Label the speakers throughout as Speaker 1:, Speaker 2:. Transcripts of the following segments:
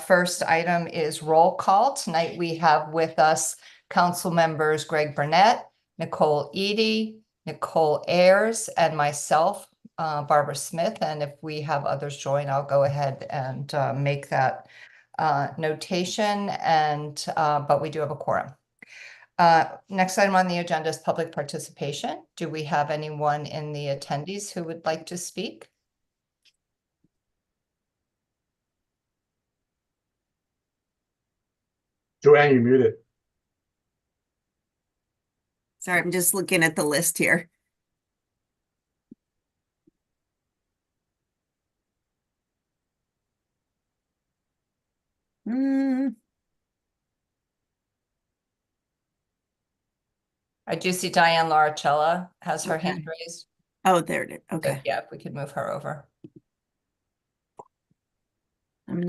Speaker 1: First item is roll call. Tonight we have with us council members Greg Burnett, Nicole Eady, Nicole Ayers, and myself, Barbara Smith. And if we have others join, I'll go ahead and make that notation. But we do have a quorum. Next item on the agenda is public participation. Do we have anyone in the attendees who would like to speak?
Speaker 2: Joanne, you're muted.
Speaker 3: Sorry, I'm just looking at the list here.
Speaker 1: I do see Diane Laricella has her
Speaker 3: Okay.
Speaker 1: hand raised.
Speaker 3: Oh, there it is.
Speaker 1: So,
Speaker 3: Okay.
Speaker 1: yeah, if we could move her over.
Speaker 3: I'm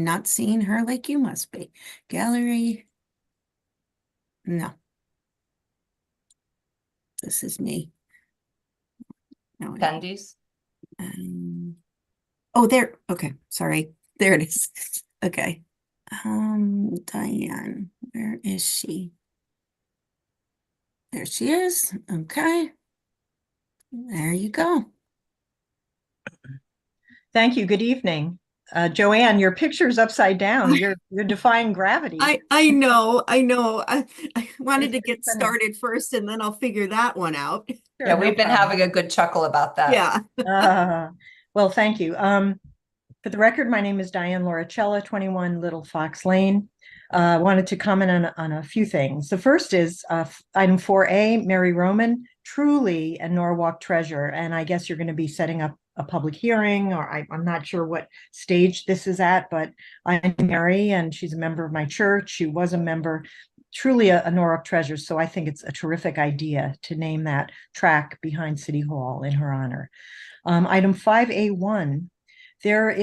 Speaker 3: not seeing her like you must be. Gallery. No. This is me. No.
Speaker 1: Attendees?
Speaker 3: Oh, there. Okay. Sorry. There it is. Okay. Diane, where is she? There she is. Okay. There you go.
Speaker 4: Thank you. Good evening. Joanne, your picture's upside down. You're defying gravity.
Speaker 3: I know. I wanted to get started first and then I'll figure that one out.
Speaker 1: Yeah, we've been having a good chuckle about that.
Speaker 3: Yeah.
Speaker 4: Well, thank you. For the record, my name is Diane Laricella, 21 Little Fox Lane. Wanted to comment on a few things. The first is item 4A, Mary Roman, truly a Norwalk treasure. And I guess you're going to be setting up a public hearing, or I'm not sure what stage this is at, but I know Mary and she's a member of my church. She was a member, truly a Norwalk treasure. So I think it's a terrific idea to name that track behind City Hall in her honor. Item 5A1, there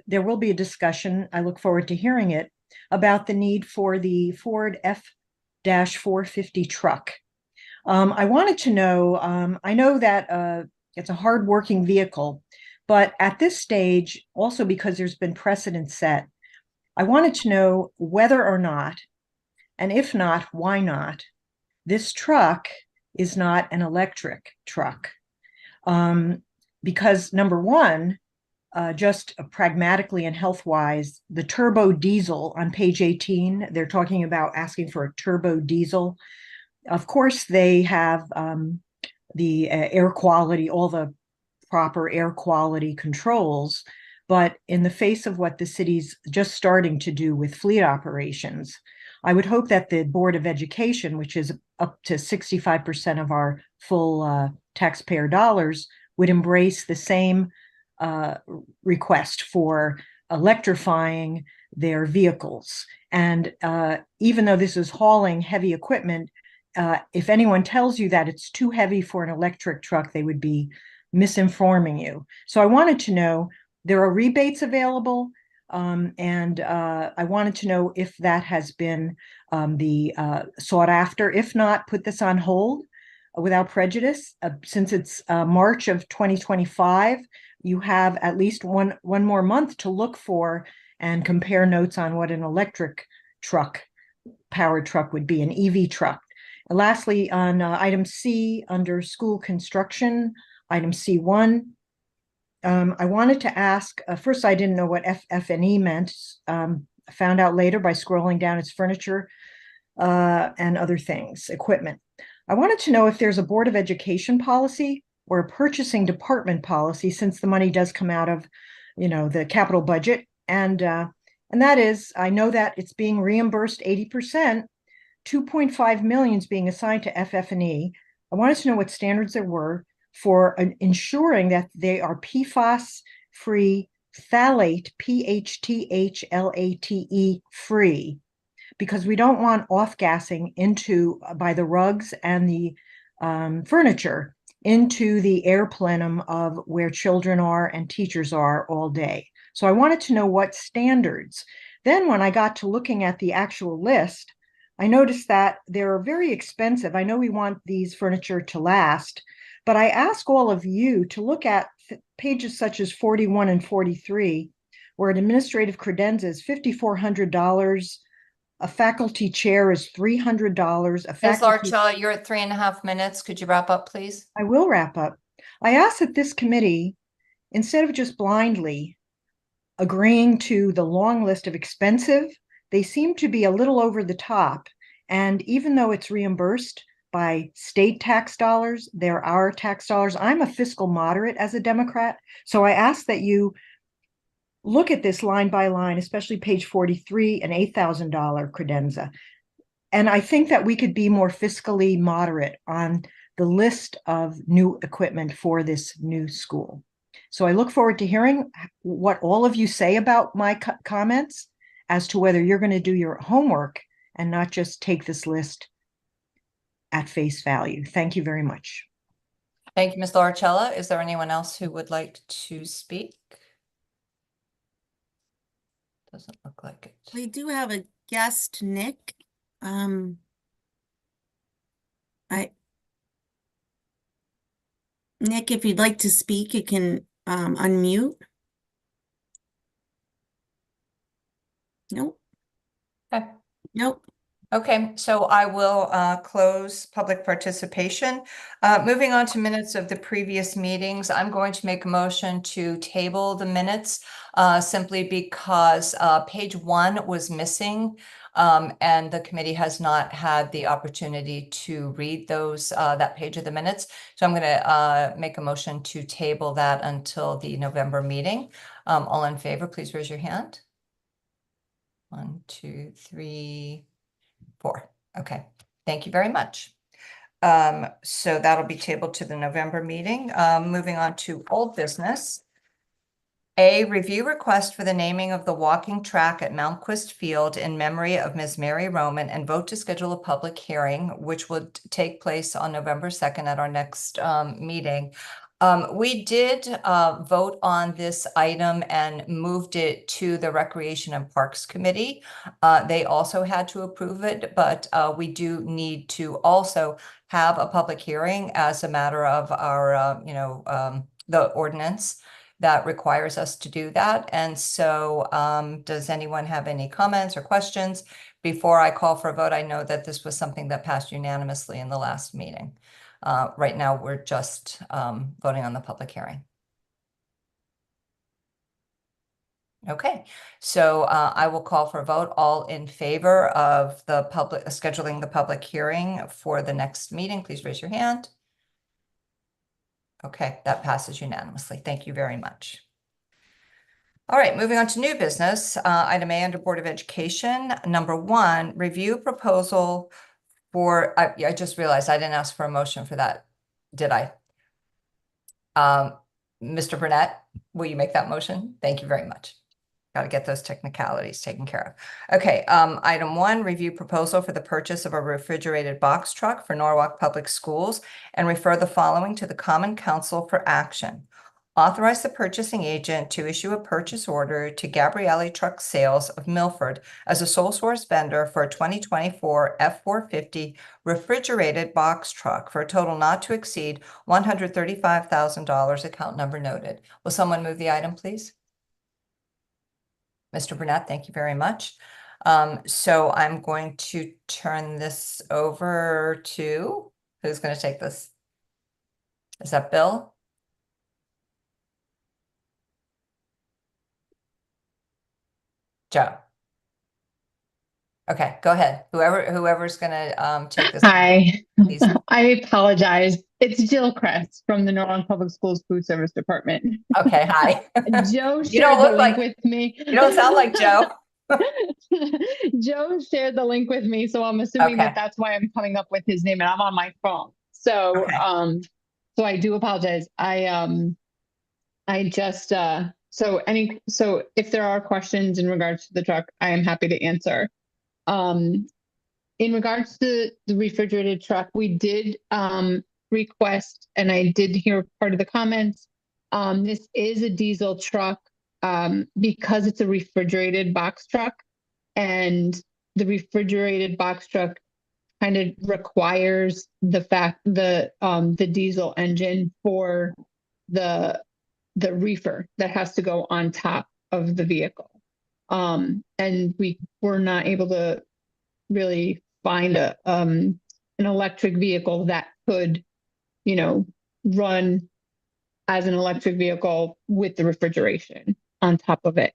Speaker 4: will be a discussion, I look forward to hearing it, about the need for the Ford F-450 truck. I wanted to know, I know that it's a hard-working vehicle, but at this stage, also because there's been precedent set, I wanted to know whether or not, and if not, why not, this truck is not an electric truck. Because number one, just pragmatically and health-wise, the turbo diesel on page 18, they're talking about asking for a turbo diesel. Of course, they have the air quality, all the proper air quality controls, but in the face of what the city's just starting to do with fleet operations, I would hope that the Board of Education, which is up to 65% of our full taxpayer dollars, would embrace the same request for electrifying their vehicles. And even though this is hauling heavy equipment, if anyone tells you that it's too heavy for an electric truck, they would be misinforming you. So I wanted to know, there are rebates available, and I wanted to know if that has been sought after. If not, put this on hold without prejudice. Since it's March of 2025, you have at least one more month to look for and compare notes on what an electric truck, powered truck would be, an EV truck. And lastly, on item C under school construction, item C1, I wanted to ask, first I didn't know what FF&E meant. I found out later by scrolling down its furniture and other things, equipment. I wanted to know if there's a Board of Education policy or a purchasing department policy, since the money does come out of, the capital budget. And that is, I know that it's being reimbursed 80%, 2.5 million is being assigned to FF&E. I wanted to know what standards there were for ensuring that they are PFAS-free, phthalate, PHTHLATE free, because we don't want off-gassing into by the rugs and the furniture into the air plenum of where children are and teachers are all day. So I wanted to know what standards. Then when I got to looking at the actual list, I noticed that they're very expensive. I know we want these furniture to last, but I ask all of you to look at pages such as 41 and 43 where an administrative credenza is $5,400. A faculty chair is $300. A
Speaker 1: Ms.
Speaker 4: faculty
Speaker 1: Larchella, you're at 3.5 minutes. Could you wrap up, please?
Speaker 4: I will wrap up. I ask that this committee, instead of just blindly agreeing to the long list of expensive, they seem to be a little over the top. And even though it's reimbursed by state tax dollars, they're our tax dollars. I'm a fiscal moderate as a Democrat. So I ask that you look at this line by line, especially page 43, an $8,000 credenza. And I think that we could be more fiscally moderate on the list of new equipment for this new school. So I look forward to hearing what all of you say about my comments as to whether you're going to do your homework and not just take this list at face value. Thank you very much.
Speaker 1: Thank you, Ms. Larchella. Is there anyone else who would like to speak? Doesn't look like it.
Speaker 3: We do have a guest, Nick. Nick, if you'd like to speak, you can unmute. Nope.
Speaker 1: Okay.
Speaker 3: Nope.
Speaker 1: Okay, so I will close public participation. Moving on to minutes of the previous meetings, I'm going to make a motion to table the minutes simply because page 1 was missing and the committee has not had the opportunity to read those that page of the minutes. So I'm going to make a motion to table that until the November meeting. All in favor, please raise your hand. 1, 2, 3, 4. Okay, thank you very much. So that'll be tabled to the November meeting. Moving on to old business. A review request for the naming of the walking track at Mountquist Field in memory of Ms. Mary Roman, and vote to schedule a public hearing, which will take place on November 2nd at our next meeting. We did vote on this item and moved it to the Recreation and Parks Committee. They also had to approve it, but we do need to also have a public hearing as a matter of our, the ordinance that requires us to do that. And so does anyone have any comments or questions before I call for a vote? I know that this was something that passed unanimously in the last meeting. Right now, we're just voting on the public hearing. Okay, so I will call for a vote. All in favor of the scheduling the public hearing for the next meeting, please raise your hand. Okay, that passes unanimously. Thank you very much. All right, moving on to new business. Item A under Board of Education. Number 1, review proposal for, I just realized I didn't ask for a motion for that, did I? Mr. Burnett, will you make that motion? Thank you very much. Got to get those technicalities taken care of. Okay, item 1, review proposal for the purchase of a refrigerated box truck for Norwalk Public Schools and refer the following to the Common Council for action. Authorize the purchasing agent to issue a purchase order to Gabrielli Truck Sales of Milford as a sole source vendor for a 2024 F450 refrigerated box truck for a total not to exceed $135,000, account number noted. Will someone move the item, please? Mr. Burnett, thank you very much. So I'm going to turn this over to, who's going to take this? Is that Bill? Joe. Okay, go ahead. Whoever's gonna take this.
Speaker 2: Hi,
Speaker 1: Please.
Speaker 2: I apologize. It's Jill Kress from the Norwalk Public Schools Food Service Department.
Speaker 1: Okay, hi.
Speaker 2: Joe
Speaker 1: You
Speaker 2: shared
Speaker 1: don't
Speaker 2: the
Speaker 1: look
Speaker 2: link
Speaker 1: like
Speaker 2: with me.
Speaker 1: You don't sound like Joe.
Speaker 2: Joe shared the link with me, so I'm assuming
Speaker 1: Okay.
Speaker 2: that that's why I'm coming up with his name, and I'm on my phone. So,
Speaker 1: Okay.
Speaker 2: so I do apologize. I just so if there are questions in regards to the truck, I am happy to answer. In regards to the refrigerated truck, we did request, and I did hear part of the comments. This is a diesel truck because it's a refrigerated box truck, and the refrigerated box truck kind of requires the diesel engine for the reefer that has to go on top of the vehicle. And we were not able to really find an electric vehicle that could, you know, run as an electric vehicle with the refrigeration on top of it.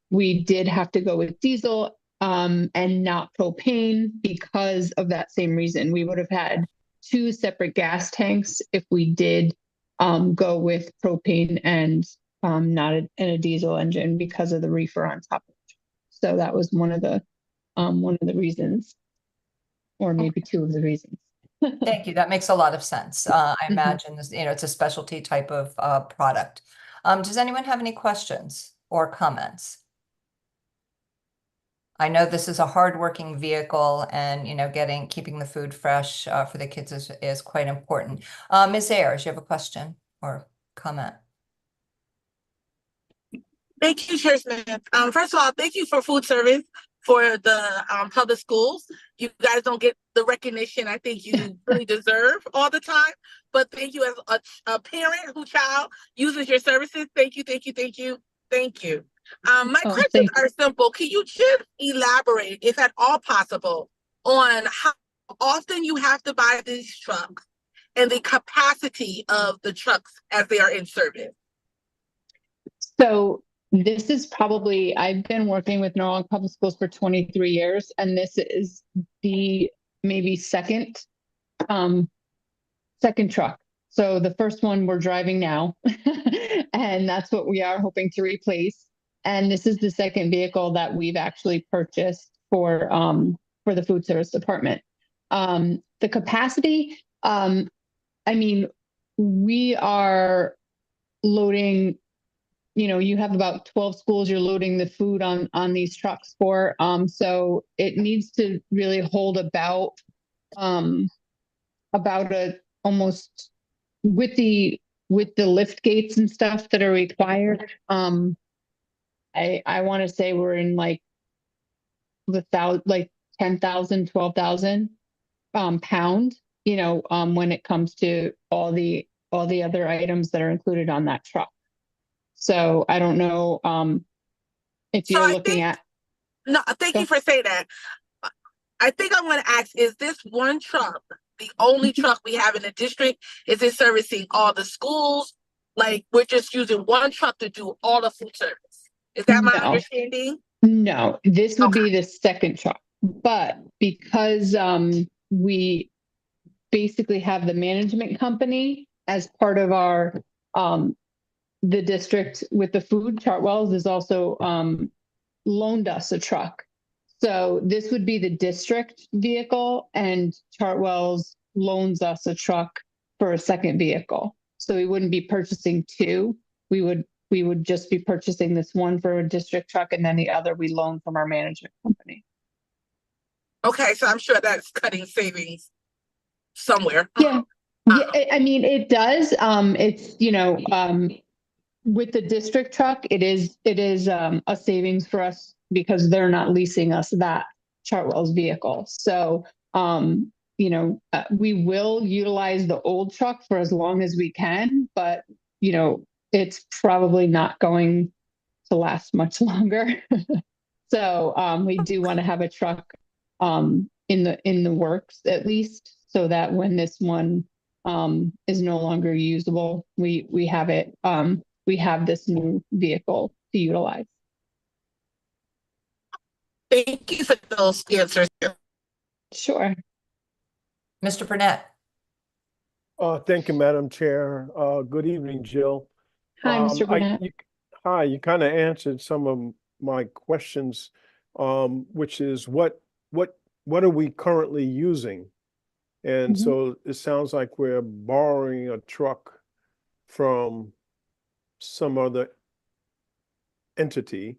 Speaker 2: We did have to go with diesel and not propane because of that same reason. We would have had 2 separate gas tanks if we did go with propane and not in a diesel engine because of the reefer on top of it. So that was one of the reasons, or maybe 2 of the reasons.
Speaker 1: Thank you. That makes a lot of sense. I imagine this, it's a specialty type of product. Does anyone have any questions or comments? I know this is a hardworking vehicle, and keeping the food fresh for the kids is quite important. Ms. Ayers, you have a question or comment?
Speaker 5: Thank you, Chair Smith. First of all, thank you for food service for the public schools. You guys don't get the recognition I think you really deserve all the time. But thank you as a parent whose child uses your services. Thank you, thank you, thank you, thank you. My questions are simple. Can you just elaborate, if at all possible, on how often you have to buy these trucks and the capacity of the trucks as they are in service?
Speaker 2: So this is probably, I've been working with Norwalk Public Schools for 23 years, and this is the maybe second truck. So the first one we're driving now, and that's what we are hoping to replace. And this is the second vehicle that we've actually purchased for the food service department. The capacity, I mean, we are loading, you have about 12 schools you're loading the food on these trucks for. So it needs to really hold about a almost with the lift gates and stuff that are required. I want to say we're in like 10,000, 12,000 pound, when it comes to all the other items that are included on that truck. So I don't know if you're looking at.
Speaker 5: No, thank you for saying that. I think I'm going to ask, is this one truck the only truck we have in the district? Is it servicing all the schools? Like, we're just using one truck to do all the food service. Is that my understanding?
Speaker 2: No, this would be the second truck. But because we basically have the management company as part of our the district with the food, Chartwells has also loaned us a truck. So this would be the district vehicle, and Chartwells loans us a truck for a second vehicle. So we wouldn't be purchasing 2. We would just be purchasing this one for a district truck, and then the other we loan from our management company.
Speaker 5: Okay, so I'm sure that's cutting savings somewhere.
Speaker 2: Yeah, I mean, it does. It's with the district truck, it is a savings for us because they're not leasing us that Chartwells vehicle. So we will utilize the old truck for as long as we can, but it's probably not going to last much longer. So we do want to have a truck in the works at least, so that when this one is no longer usable, we have it. We have this new vehicle to utilize.
Speaker 5: Thank you for those answers.
Speaker 2: Sure.
Speaker 1: Mr. Burnett.
Speaker 6: Thank you, Madam Chair. Good evening, Jill.
Speaker 2: Hi, Mr. Burnett.
Speaker 6: Hi, you kind of answered some of my questions, which is what are we currently using? And so it sounds like we're borrowing a truck from some other entity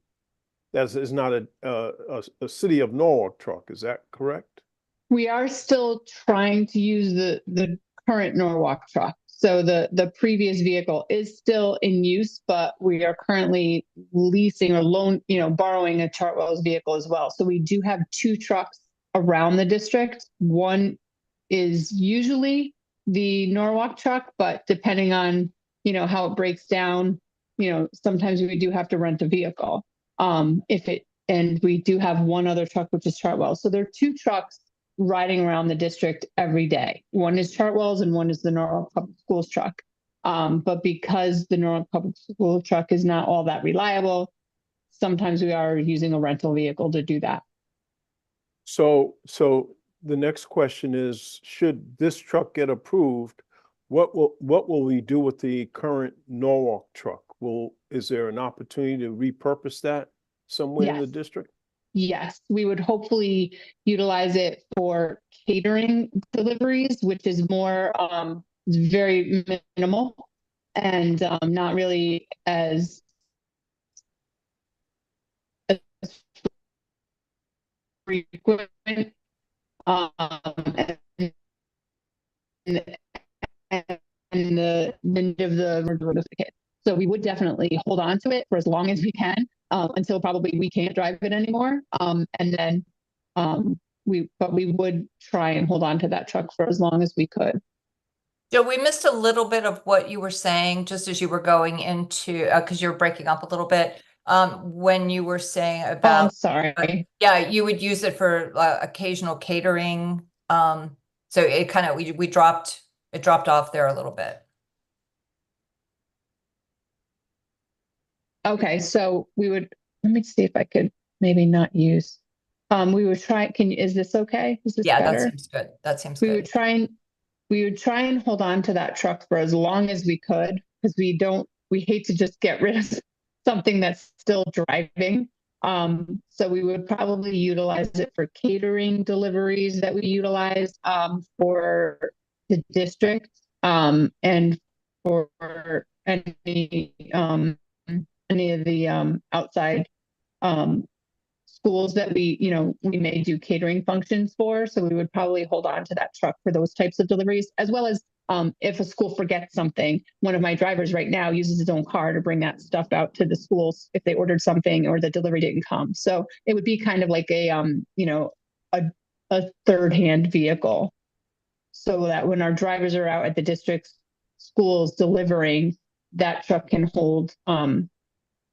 Speaker 6: that is not a City of Norwalk truck. Is that correct?
Speaker 2: We are still trying to use the current Norwalk truck. So the previous vehicle is still in use, but we are currently leasing or borrowing a Chartwells vehicle as well. So we do have 2 trucks around the district. One is usually the Norwalk truck, but depending on how it breaks down, sometimes we do have to rent a vehicle. And we do have one other truck, which is Chartwell. So there are two trucks riding around the district every day. One is Chartwell's and one is the Norwalk Public Schools truck. But because the Norwalk Public School truck is not all that reliable, sometimes we are using a rental vehicle to do that.
Speaker 6: So the next question is, should this truck get approved, what will we do with the current Norwalk truck? Is there an opportunity to repurpose that somewhere in the
Speaker 2: Yes.
Speaker 6: district?
Speaker 2: Yes, we would hopefully utilize it for catering deliveries, which is more very minimal and not really as frequent. And the end of the kid. So we would definitely hold on to it for as long as we can, until probably we can't drive it anymore. And then we would try and hold on to that truck for as long as we could.
Speaker 1: Joe, we missed a little bit of what you were saying just as you were going into, because you were breaking up a little bit. When you were saying
Speaker 2: I'm
Speaker 1: about,
Speaker 2: sorry.
Speaker 1: yeah, you would use it for occasional catering. So it kind of, it dropped off there a little bit.
Speaker 2: Okay, so let me see if I could maybe not use. We would try. Is this okay? Is this
Speaker 1: Yeah,
Speaker 2: better?
Speaker 1: that seems good. That seems
Speaker 2: We
Speaker 1: good.
Speaker 2: would try and hold on to that truck for as long as we could, because we hate to just get rid of something that's still driving. So we would probably utilize it for catering deliveries that we utilize for the district, and for any of the outside schools that we may do catering functions for. So we would probably hold on to that truck for those types of deliveries, as well as if a school forgets something. One of my drivers right now uses his own car to bring that stuff out to the schools if they ordered something or the delivery didn't come. So it would be kind of like a third-hand vehicle, so that when our drivers are out at the district schools delivering, that truck can hold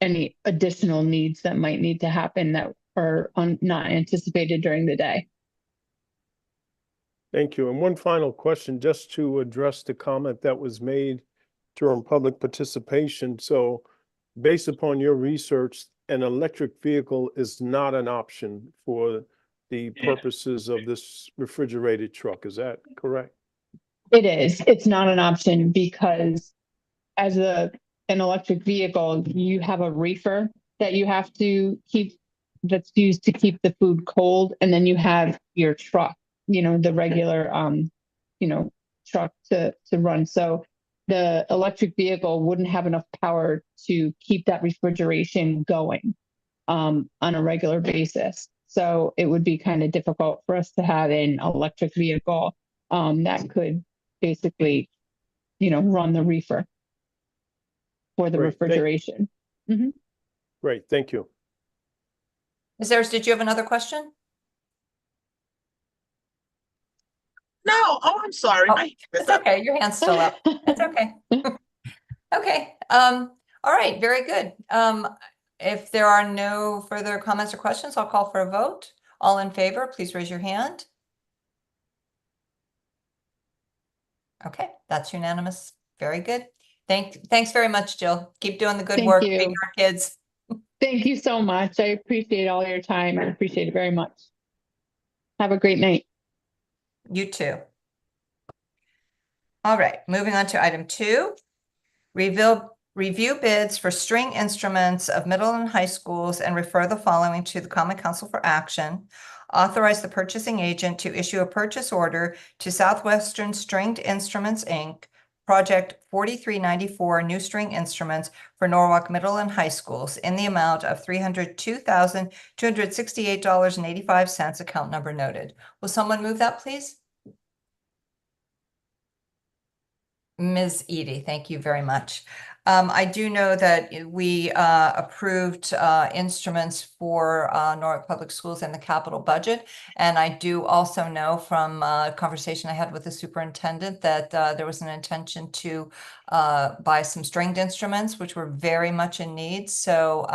Speaker 2: any additional needs that might need to happen that are not anticipated during the day.
Speaker 6: Thank you. And one final question, just to address the comment that was made during public participation. So based upon your research, an electric vehicle is not an option for the purposes of this refrigerated truck. Is that correct?
Speaker 2: It is. It's not an option because as an electric vehicle, you have a reefer that you have to keep, that's used to keep the food cold. And then you have your truck, the regular, truck to run. So the electric vehicle wouldn't have enough power to keep that refrigeration going on a regular basis. So it would be kind of difficult for us to have an electric vehicle that could basically, run the reefer for the
Speaker 6: Great.
Speaker 2: refrigeration.
Speaker 6: Great, thank you.
Speaker 1: Ms. Ayers, did you have another question?
Speaker 5: No, oh, I'm sorry.
Speaker 1: Oh, it's okay. Your hand's still up. It's okay. Okay. All right. Very good. If there are no further comments or questions, I'll call for a vote. All in favor, please raise your hand. Okay, that's unanimous. Very good. Thanks very much, Jill. Keep doing the good
Speaker 2: Thank
Speaker 1: work
Speaker 2: you.
Speaker 1: feeding our kids.
Speaker 2: Thank you so much. I appreciate all your time. I appreciate it very much. Have a great night.
Speaker 1: You too. All right, moving on to item 2. Review bids for string instruments of middle and high schools and refer the following to the Common Council for action. Authorize the purchasing agent to issue a purchase order to Southwestern Stringed Instruments, Inc., Project 4394 New String Instruments for Norwalk Middle and High Schools in the amount of $302,268.85, account number noted. Will someone move that, please? Ms. Edie, thank you very much. I do know that we approved instruments for Norwalk Public Schools in the capital budget. And I do also know from a conversation I had with the superintendent that there was an intention to buy some stringed instruments, which were very much in need. So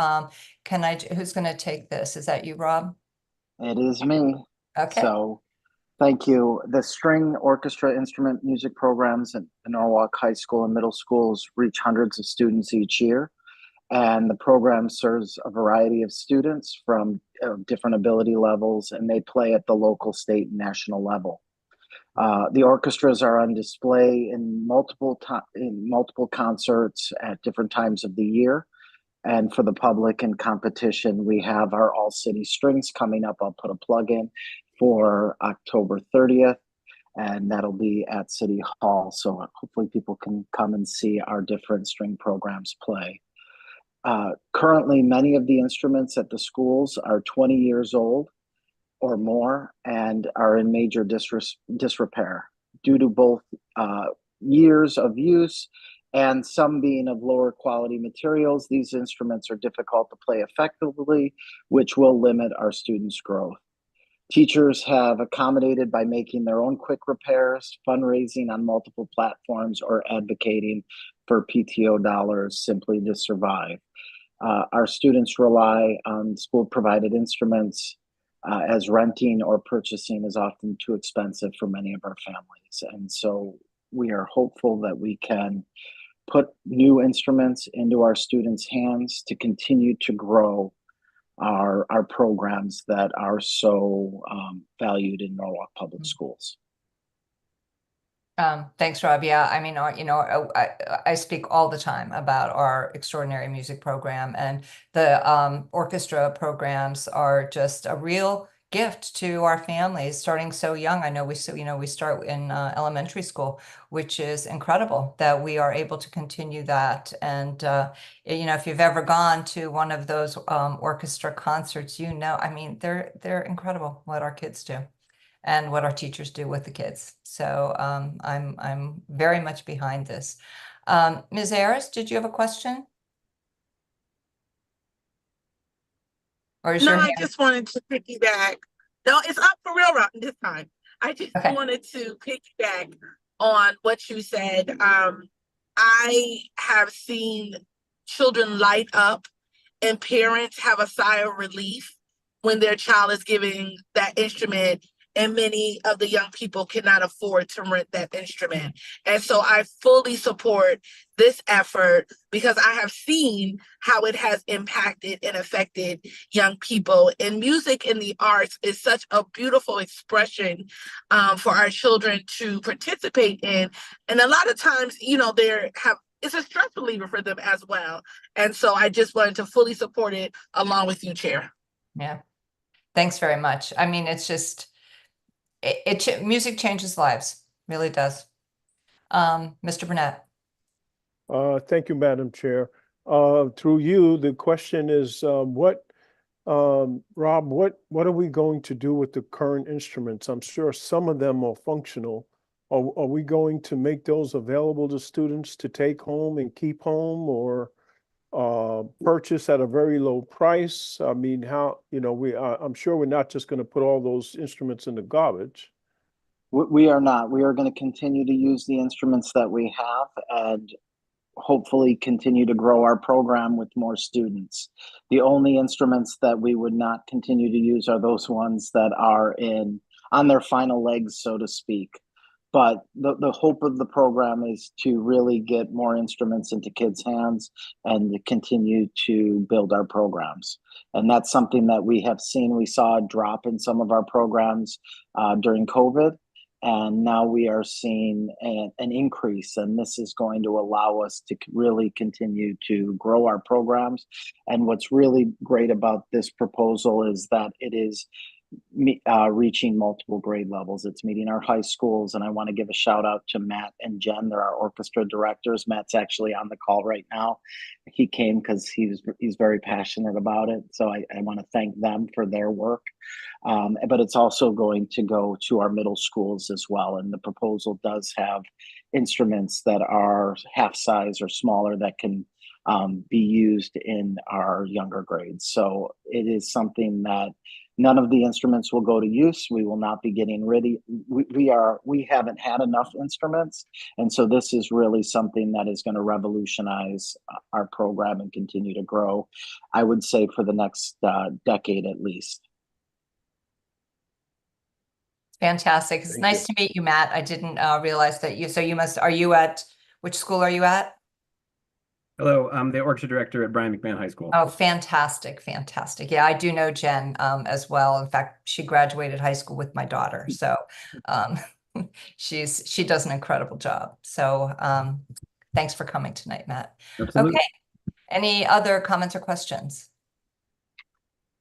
Speaker 1: who's going to take this? Is that you, Rob?
Speaker 7: It is me.
Speaker 1: Okay.
Speaker 7: So thank you. The string orchestra instrument music programs in Norwalk High School and middle schools reach hundreds of students each year. And the program serves a variety of students from different ability levels, and they play at the local, state, and national level. The orchestras are on display in multiple concerts at different times of the year. And for the public and competition, we have our All City Strings coming up. I'll put a plug in for October 30th, and that'll be at City Hall. So hopefully people can come and see our different string programs play. Currently, many of the instruments at the schools are 20 years old or more and are in major disrepair due to both years of use and some being of lower quality materials. These instruments are difficult to play effectively, which will limit our students' growth. Teachers have accommodated by making their own quick repairs, fundraising on multiple platforms, or advocating for PTO dollars simply to survive. Our students rely on school-provided instruments as renting or purchasing is often too expensive for many of our families. And so we are hopeful that we can put new instruments into our students' hands to continue to grow our programs that are so valued in Norwalk Public Schools.
Speaker 1: Thanks, Rob. Yeah, I mean, I speak all the time about our extraordinary music program, and the orchestra programs are just a real gift to our families starting so young. I know we start in elementary school, which is incredible that we are able to continue that. And if you've ever gone to one of those orchestra concerts, I mean, they're incredible what our kids do and what our teachers do with the kids. So I'm very much behind this. Ms. Ayers, did you have a question? Or is
Speaker 5: No,
Speaker 1: your
Speaker 5: I
Speaker 1: hand?
Speaker 5: just wanted to piggyback. No, it's up for real this time. I just
Speaker 1: Okay.
Speaker 5: wanted to piggyback on what you said. I have seen children light up and parents have a sigh of relief when their child is giving that instrument, and many of the young people cannot afford to rent that instrument. And so I fully support this effort because I have seen how it has impacted and affected young people. And music and the arts is such a beautiful expression for our children to participate in. And a lot of times, it's a stress reliever for them as well. And so I just wanted to fully support it along with you, Chair.
Speaker 1: Yeah. Thanks very much. I mean, it's just, music changes lives, really does. Mr. Burnett.
Speaker 6: Thank you, Madam Chair. Through you, the question is, Rob, what are we going to do with the current instruments? I'm sure some of them are functional. Are we going to make those available to students to take home and keep home, or purchase at a very low price? I mean, I'm sure we're not just going to put all those instruments in the garbage.
Speaker 7: We are not. We are going to continue to use the instruments that we have and hopefully continue to grow our program with more students. The only instruments that we would not continue to use are those ones that are on their final legs, so to speak. But the hope of the program is to really get more instruments into kids' hands and to continue to build our programs. And that's something that we have seen. We saw a drop in some of our programs during COVID. And now we are seeing an increase, and this is going to allow us to really continue to grow our programs. And what's really great about this proposal is that it is reaching multiple grade levels. It's meeting our high schools, and I want to give a shout out to Matt and Jen. They're our orchestra directors. Matt's actually on the call right now. He came because he's very passionate about it. So I want to thank them for their work. But it's also going to go to our middle schools as well. And the proposal does have instruments that are half size or smaller that can be used in our younger grades. So it is something that none of the instruments will go to use. We will not be getting rid of. We haven't had enough instruments, and so this is really something that is going to revolutionize our program and continue to grow. I would say for the next decade at least.
Speaker 1: Fantastic. It's
Speaker 6: Thank
Speaker 1: nice to meet you, Matt. I didn't realize that are you at, which school are you at?
Speaker 8: Hello, I'm the orchestra director at Brian McMahon High School.
Speaker 1: Oh, fantastic, fantastic. Yeah, I do know Jen as well. In fact, she graduated high school with my daughter. So she does an incredible job. So thanks for coming tonight, Matt.
Speaker 8: Absolutely.
Speaker 1: Okay. Any other comments or questions?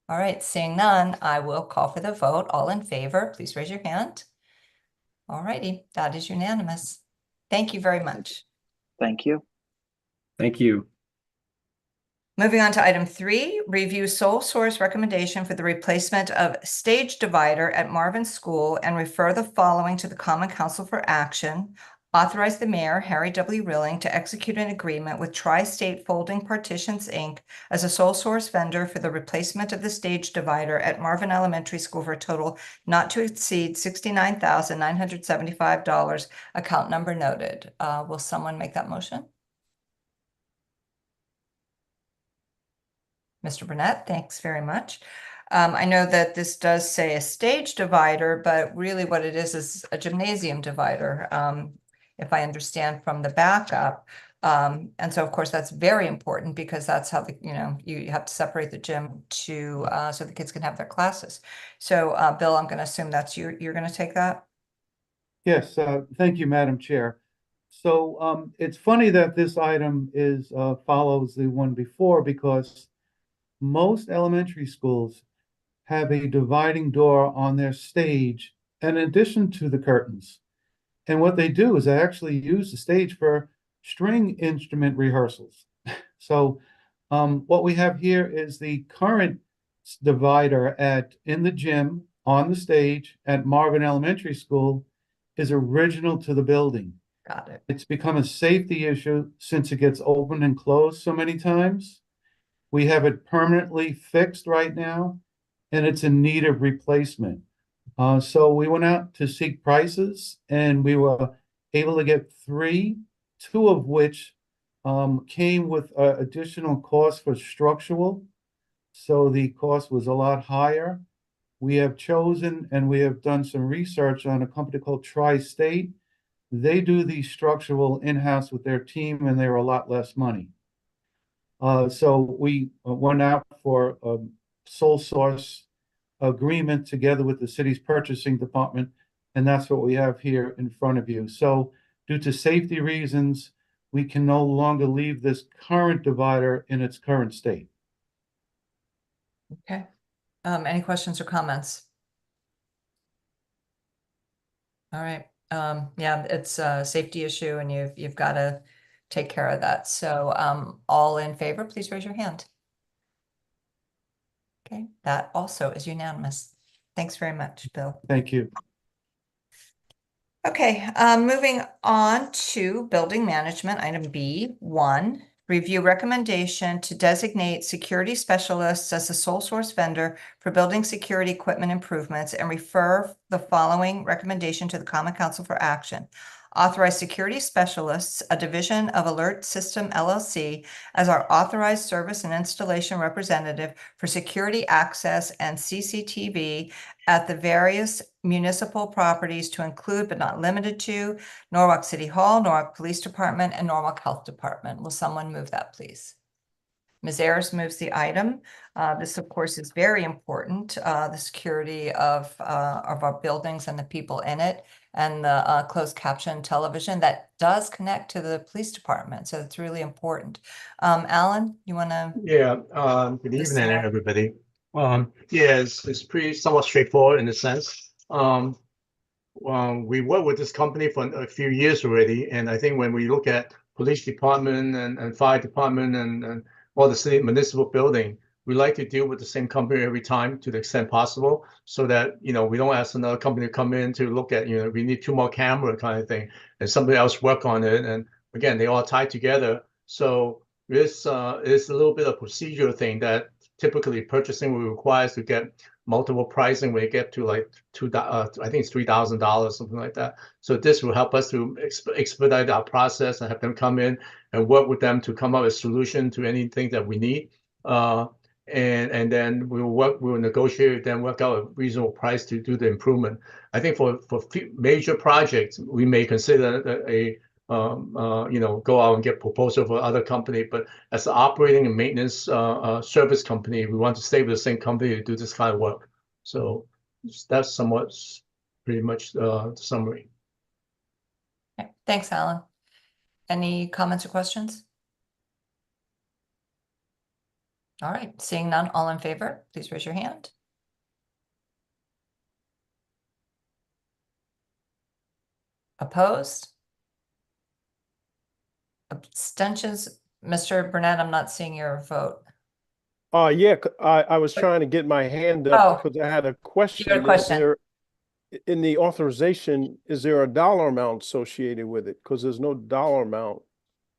Speaker 1: All right, seeing none, I will call for the vote. All in favor, please raise your hand. All righty, that is unanimous. Thank you very much.
Speaker 7: Thank you.
Speaker 8: Thank you.
Speaker 1: Moving on to item 3, review sole source recommendation for the replacement of stage divider at Marvin School and refer the following to the Common Council for action. Authorize the mayor, Harry W. Rilling, to execute an agreement with Tri-State Folding Partitions, Inc. as a sole source vendor for the replacement of the stage divider at Marvin Elementary School for a total not to exceed $69,975, account number noted. Will someone make that motion? Mr. Burnett, thanks very much. I know that this does say a stage divider, but really what it is a gymnasium divider, if I understand from the backup. And so of course that's very important because that's how you have to separate the gym to so the kids can have their classes. So Bill, I'm going to assume that's you're going to take that.
Speaker 9: Yes, thank you, Madam Chair. So it's funny that this item is follows the one before because most elementary schools have a dividing door on their stage in addition to the curtains. And what they do is they actually use the stage for string instrument rehearsals. So what we have here is the current divider in the gym on the stage at Marvin Elementary School is original to the building.
Speaker 1: Got it.
Speaker 9: It's become a safety issue since it gets opened and closed so many times. We have it permanently fixed right now, and it's in need of replacement. So we went out to seek prices, and we were able to get 3, 2 of which came with additional costs for structural. So the cost was a lot higher. We have chosen, and we have done some research on a company called Tri-State. They do the structural in-house with their team, and they were a lot less money. So we went out for a sole source agreement together with the city's purchasing department, and that's what we have here in front of you. So due to safety reasons, we can no longer leave this current divider in its current state.
Speaker 1: Okay. Any questions or comments? All right. Yeah, it's a safety issue and you've got to take care of that. So all in favor, please raise your hand. Okay, that also is unanimous. Thanks very much, Bill.
Speaker 9: Thank you.
Speaker 1: Okay, moving on to building management, item B1. Review recommendation to designate security specialists as the sole source vendor for building security equipment improvements and refer the following recommendation to the Common Council for action. Authorize security specialists, a division of Alert System LLC, as our authorized service and installation representative for security access and CCTV at the various municipal properties to include but not limited to Norwalk City Hall, Norwalk Police Department, and Norwalk Health Department. Will someone move that, please? Ms. Ayers moves the item. This, of course, is very important, the security of our buildings and the people in it, and the closed caption television that does connect to the police department. So it's really important. Alan, you want to?
Speaker 10: Yeah, good evening, everybody. Yeah, it's pretty somewhat straightforward in a sense. We worked with this company for a few years already, and I think when we look at police department and fire department and all the city municipal building, we like to deal with the same company every time to the extent possible, so that, you know, we don't ask another company to come in to look at, you know, we need 2 more camera kind of thing, and somebody else work on it. And again, they all tie together. So this is a little bit of procedure thing that typically purchasing will require us to get multiple pricing when you get to like I think it's $3,000, something like that. So this will help us to expedite our process and have them come in and work with them to come up with a solution to anything that we need. And then we'll negotiate, then work out a reasonable price to do the improvement. I think for major projects, we may consider you know, go out and get proposal for other company. But as an operating and maintenance service company, we want to stay with the same company to do this kind of work. So that's somewhat pretty much the summary.
Speaker 1: Okay, thanks, Alan. Any comments or questions? All right, seeing none, all in favor, please raise your hand. Opposed? Abstentions? Mr. Burnett, I'm not seeing your vote.
Speaker 6: Yeah, I was trying to get my hand up because I had a question.
Speaker 1: You had a question.
Speaker 6: In the authorization, is there a dollar amount associated with it? Because there's no dollar amount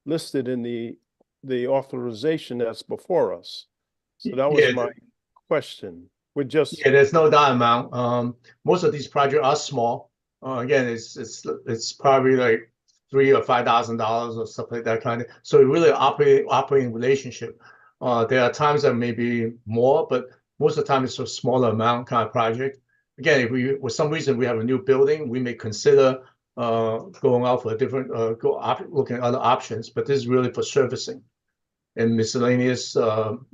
Speaker 6: listed in the authorization that's before us. So that was my question.
Speaker 10: Yeah, there's no dollar amount. Most of these projects are small. Again, it's probably like $3,000 or $5,000 or stuff like that kind of. So it really operating relationship. There are times that may be more, but most of the time it's a smaller amount kind of project. Again, if for some reason we have a new building, we may consider going out for a different looking at other options. But this is really for servicing and miscellaneous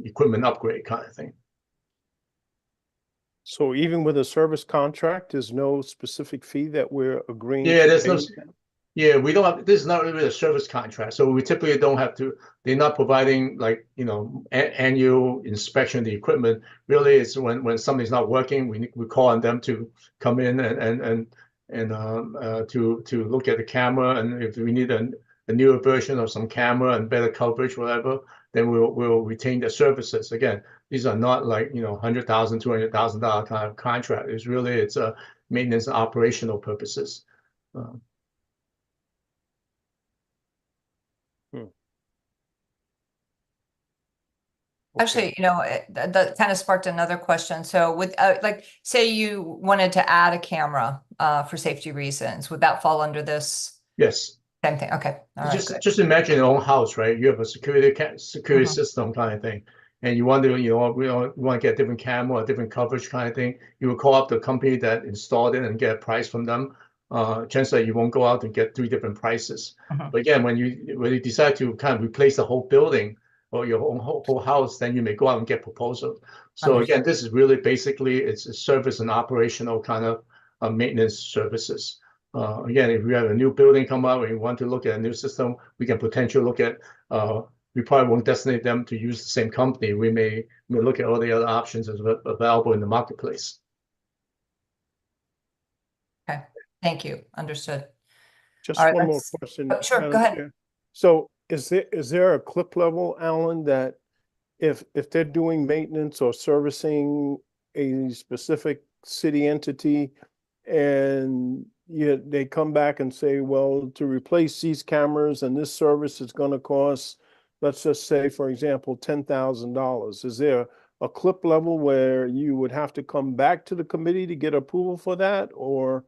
Speaker 10: equipment upgrade kind of thing.
Speaker 6: So even with a service contract, there's no specific fee that we're agreeing
Speaker 10: Yeah,
Speaker 6: to
Speaker 10: there's
Speaker 6: pay?
Speaker 10: no. Yeah, we don't have. This is not really a service contract, so we typically don't have to. They're not providing like, you know, annual inspection of the equipment. Really, it's when something's not working, we call on them to come in and to look at the camera, and if we need a newer version of some camera and better coverage, whatever, then we'll retain the services. Again, these are not like, you know, $100,000, $200,000 kind of contract. It's a maintenance and operational purposes.
Speaker 1: Actually, you know, that kind of sparked another question. So with like, say you wanted to add a camera for safety reasons, would that fall under this?
Speaker 10: Yes.
Speaker 1: Same thing. Okay. All right, good.
Speaker 10: Just imagine your own house, right? You have a security system kind of thing, and you want to, you know, we want to get a different camera, a different coverage kind of thing. You will call up the company that installed it and get a price from them. Chances are you won't go out and get 3 different prices. But again, when you decide to kind of replace the whole building or your own whole house, then you may go out and get proposal. So again, this is really basically it's a service and operational kind of maintenance services. Again, if we have a new building come up and we want to look at a new system, we can potentially look at. We probably won't designate them to use the same company. We may look at all the other options as available in the marketplace.
Speaker 1: Okay, thank you. Understood.
Speaker 6: Just
Speaker 1: All right,
Speaker 6: one more question.
Speaker 1: sure,
Speaker 6: Madam
Speaker 1: go ahead.
Speaker 6: Chair. So is there a clip level, Alan, that if they're doing maintenance or servicing a specific city entity and they come back and say, well, to replace these cameras and this service is going to cost, let's just say, for example, $10,000. Is there a clip level where you would have to come back to the committee to get approval for that? Or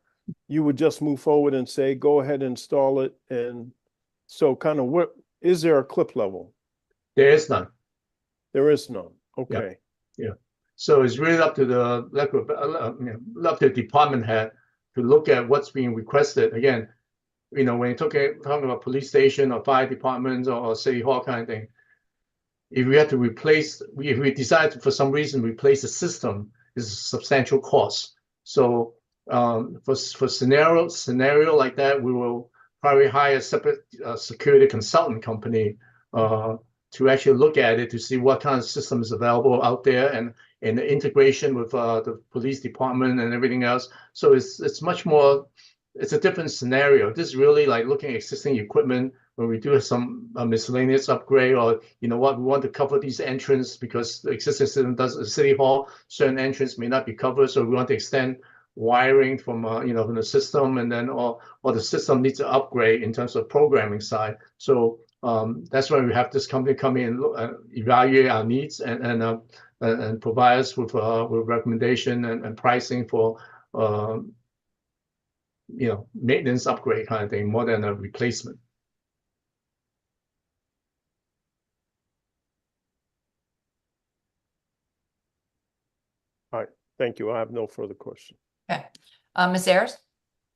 Speaker 6: you would just move forward and say, go ahead, install it? And so kind of what, is there a clip level?
Speaker 10: There is none.
Speaker 6: There is none. Okay.
Speaker 10: Yeah. So it's really up to the up to the department head to look at what's being requested. Again, you know, when you're talking about police station or fire departments or city hall kind of thing, if we have to replace, if we decide to, for some reason, replace the system, it's a substantial cost. So for scenario like that, we will probably hire a separate security consultant company to actually look at it to see what kind of system is available out there and the integration with the police department and everything else. So it's much more, it's a different scenario. This is really like looking at existing equipment when we do some miscellaneous upgrade, or you know what, we want to cover these entrance because the existing system does City Hall, certain entrance may not be covered, so we want to extend wiring from you know, from the system, and then or the system needs to upgrade in terms of programming side. So that's why we have this company come in and look, evaluate our needs and provide us with recommendation and pricing for you know, maintenance upgrade kind of thing, more than a replacement.
Speaker 6: All right, thank you. I have no further questions.
Speaker 1: Okay. Ms. Ayers?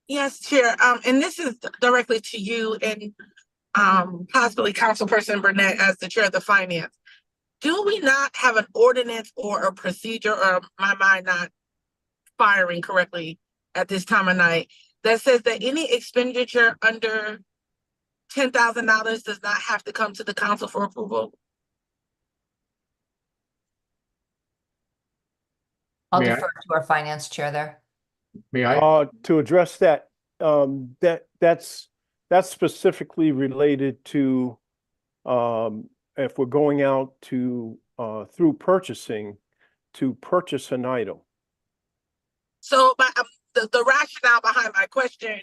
Speaker 5: Yes, Chair. And this is directly to you and possibly Councilperson Burnett as the Chair of the Finance. Do we not have an ordinance or a procedure, or my mind not firing correctly at this time of night, that says that any expenditure under $10,000 does not have to come to the council for approval?
Speaker 1: I'll
Speaker 10: May I?
Speaker 1: defer to our finance chair there.
Speaker 10: May I?
Speaker 6: To address that, that's specifically related to if we're going out to through purchasing to purchase an item.
Speaker 5: So the rationale behind my question,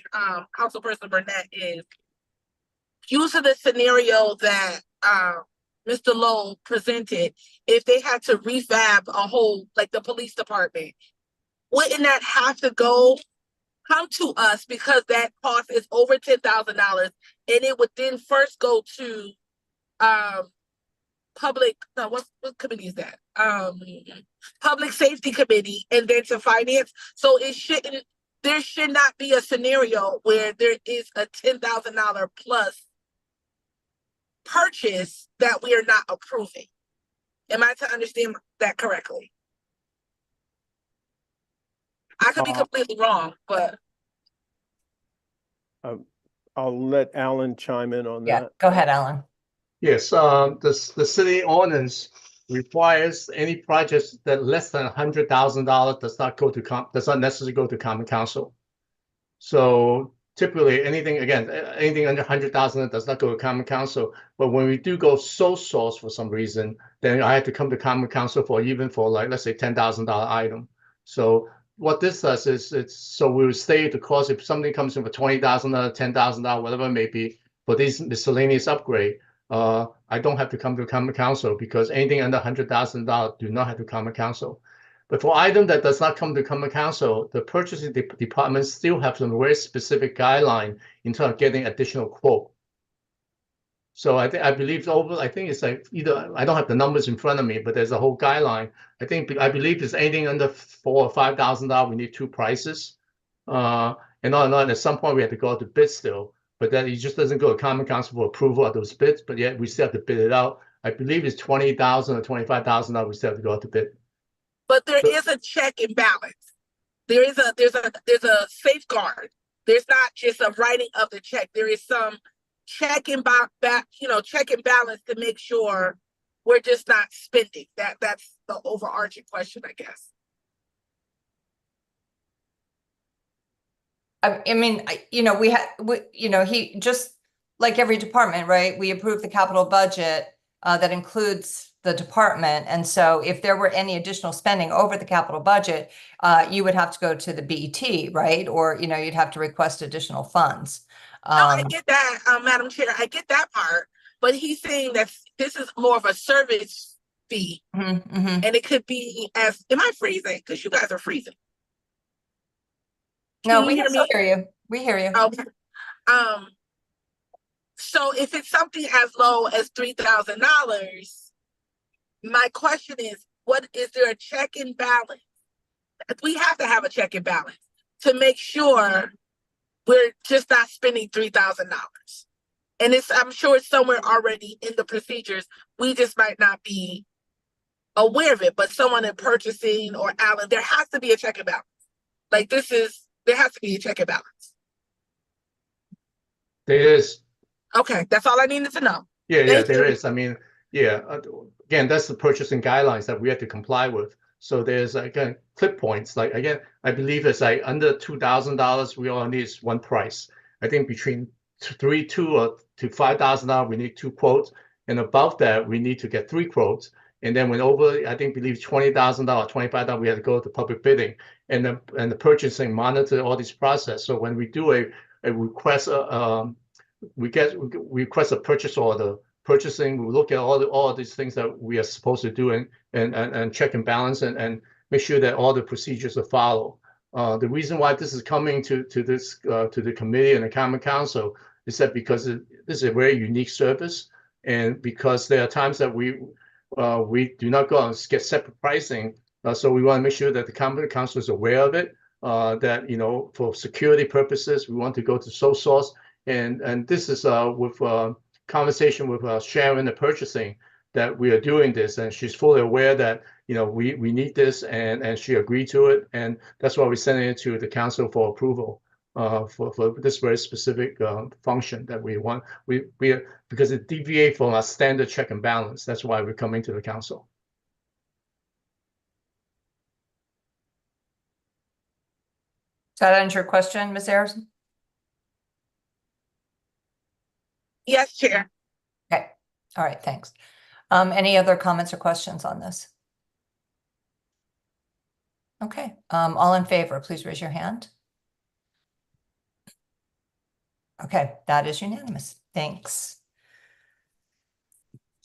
Speaker 5: Councilperson Burnett, is using the scenario that Mr. Lowe presented, if they had to refab a whole, like the police department, wouldn't that have to come to us because that cost is over $10,000, and it would then first go to what committee is that? Public Safety Committee, and then to Finance. So there should not be a scenario where there is a $10,000 plus purchase that we are not approving. Am I to understand that correctly? I could be completely wrong, but
Speaker 6: I'll let Alan chime in on
Speaker 1: Yeah,
Speaker 6: that.
Speaker 1: go ahead, Alan.
Speaker 10: Yes, the city ordinance requires any projects that less than $100,000 does not necessarily go to common council. So typically anything under 100,000 does not go to common council. But when we do go sole source for some reason, then I have to come to common council for like, let's say $10,000 item. So what this does is so we will stay the cost. If something comes in for $20,000, $10,000, whatever it may be, for these miscellaneous upgrade, I don't have to come to common council because anything under $100,000 do not have to common council. But for item that does not come to common council, the purchasing department still have some very specific guideline in terms of getting additional quote. So I believe it's like either, I don't have the numbers in front of me, but there's a whole guideline. I believe it's anything under $4,000 or $5,000, we need two prices. And on and on. At some point we have to go out to bid still, but then it just doesn't go to common council for approval of those bids, but yet we still have to bid it out. I believe it's $20,000 or $25,000 we still have to go out to bid.
Speaker 5: But there is a check and balance. There's a safeguard. There's not just a writing of the check. There is some check and balance to make sure we're just not spending. That's the overarching question, I guess.
Speaker 1: I mean, he just like every department, right? We approve the capital budget that includes the department. And so if there were any additional spending over the capital budget, you would have to go to the BET, right? Or, you'd have to request additional funds.
Speaker 5: No, I get that, Madam Chair. I get that part. But he's saying that this is more of a service fee. And it could be am I freezing? Because you guys are freezing.
Speaker 1: No, we hear you. We hear you.
Speaker 5: Okay. So if it's something as low as $3,000, my question is, is there a check and balance? We have to have a check and balance to make sure we're just not spending $3,000. And I'm sure it's somewhere already in the procedures. We just might not be aware of it, but someone in purchasing or Alan, there has to be a check and balance. Like there has to be a check and balance.
Speaker 10: There is.
Speaker 5: Okay, that's all I needed to know.
Speaker 10: Yeah, there is. I mean, yeah, again, that's the purchasing guidelines that we have to comply with. So there's, again, clip points. Like, again, I believe it's like under $2,000, we all need one price. I think between 2 to $5,000, we need 2 quotes, and above that, we need to get 3 quotes. And then when over, I think, believe $20,000, $25,000, we have to go to public bidding, and the purchasing monitor all this process. So when we do a request, we request a purchase order. Purchasing, we look at all these things that we are supposed to do and check and balance and make sure that all the procedures are followed. The reason why this is coming to the committee and the Common Council is that because this is a very unique service, and because there are times that we do not go and get separate pricing. So we want to make sure that the Common Council is aware of it. That for security purposes, we want to go to sole source, and this is with conversation with Sharon, the purchasing, that we are doing this, and she's fully aware that we need this, and she agreed to it, and that's why we're sending it to the council for approval for this very specific function that we want. Because it deviates from our standard check and balance. That's why we're coming to the council.
Speaker 1: Does that answer your question, Ms. Ayers?
Speaker 5: Yes, Chair.
Speaker 1: Okay, all right, thanks. Any other comments or questions on this? Okay, all in favor, please raise your hand. Okay, that is unanimous. Thanks.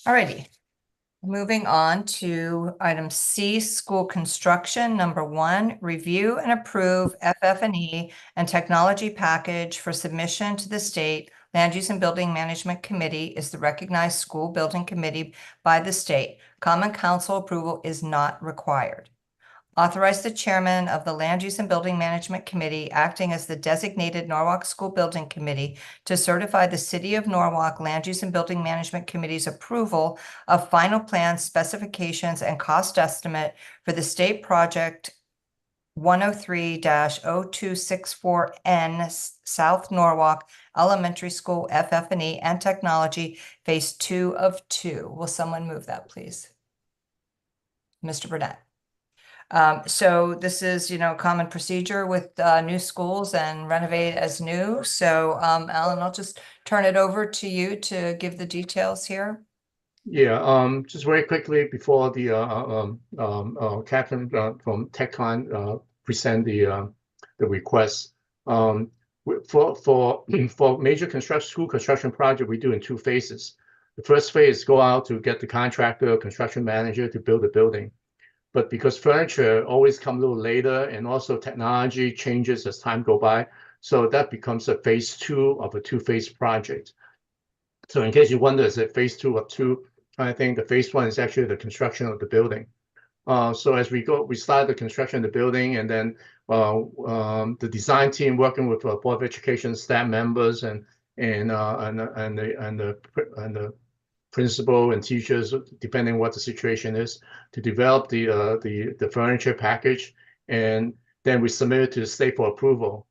Speaker 1: All righty. Moving on to item C, school construction. Number 1, review and approve FF&E and technology package for submission to the state Land Use and Building Management Committee is the recognized school building committee by the state. Common Council approval is not required. Authorize the chairman of the Land Use and Building Management Committee, acting as the designated Norwalk School Building Committee, to certify the City of Norwalk Land Use and Building Management Committee's approval of final plans, specifications, and cost estimate for the state project 103-0264N South Norwalk Elementary School FF&E and Technology Phase 2 of 2. Will someone move that, please? Mr. Burnett. So this is, common procedure with new schools and renovate as new. So Alan, I'll just turn it over to you to give the details here.
Speaker 10: Yeah, just very quickly before the Catherine from TechCon present the request. For major school construction project, we do in 2 phases. The first phase is go out to get the contractor, construction manager to build the building. But because furniture always comes a little later, and also technology changes as time go by, so that becomes a phase 2 of a 2-phase project. So in case you wonder, is it phase 2 of 2? I think the phase 1 is actually the construction of the building. So as we go, we start the construction of the building, and then the design team working with Board of Education staff members and the principal and teachers, depending what the situation is, to develop the furniture package, and then we submit it to the state for approval.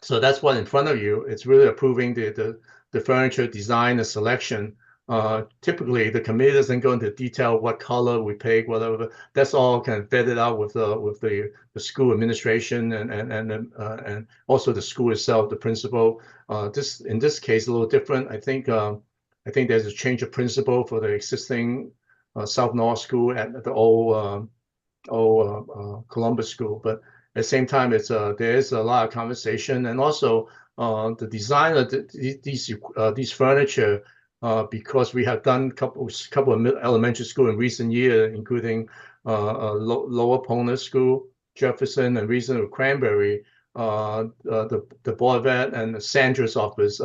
Speaker 10: So that's what in front of you. It's really approving the furniture design and selection. Typically, the committee doesn't go into detail what color we pick, whatever. That's all kind of vetted out with the school administration and also the school itself, the principal. In this case a little different. I think there's a change of principal for the existing South North School at the old Columbus School. But at the same time, there is a lot of conversation, and also the design of these furniture. Because we have done couple of elementary school in recent years, including Lower Poner School, Jefferson, and recently Cranberry. The Board of Ed and Sandra's office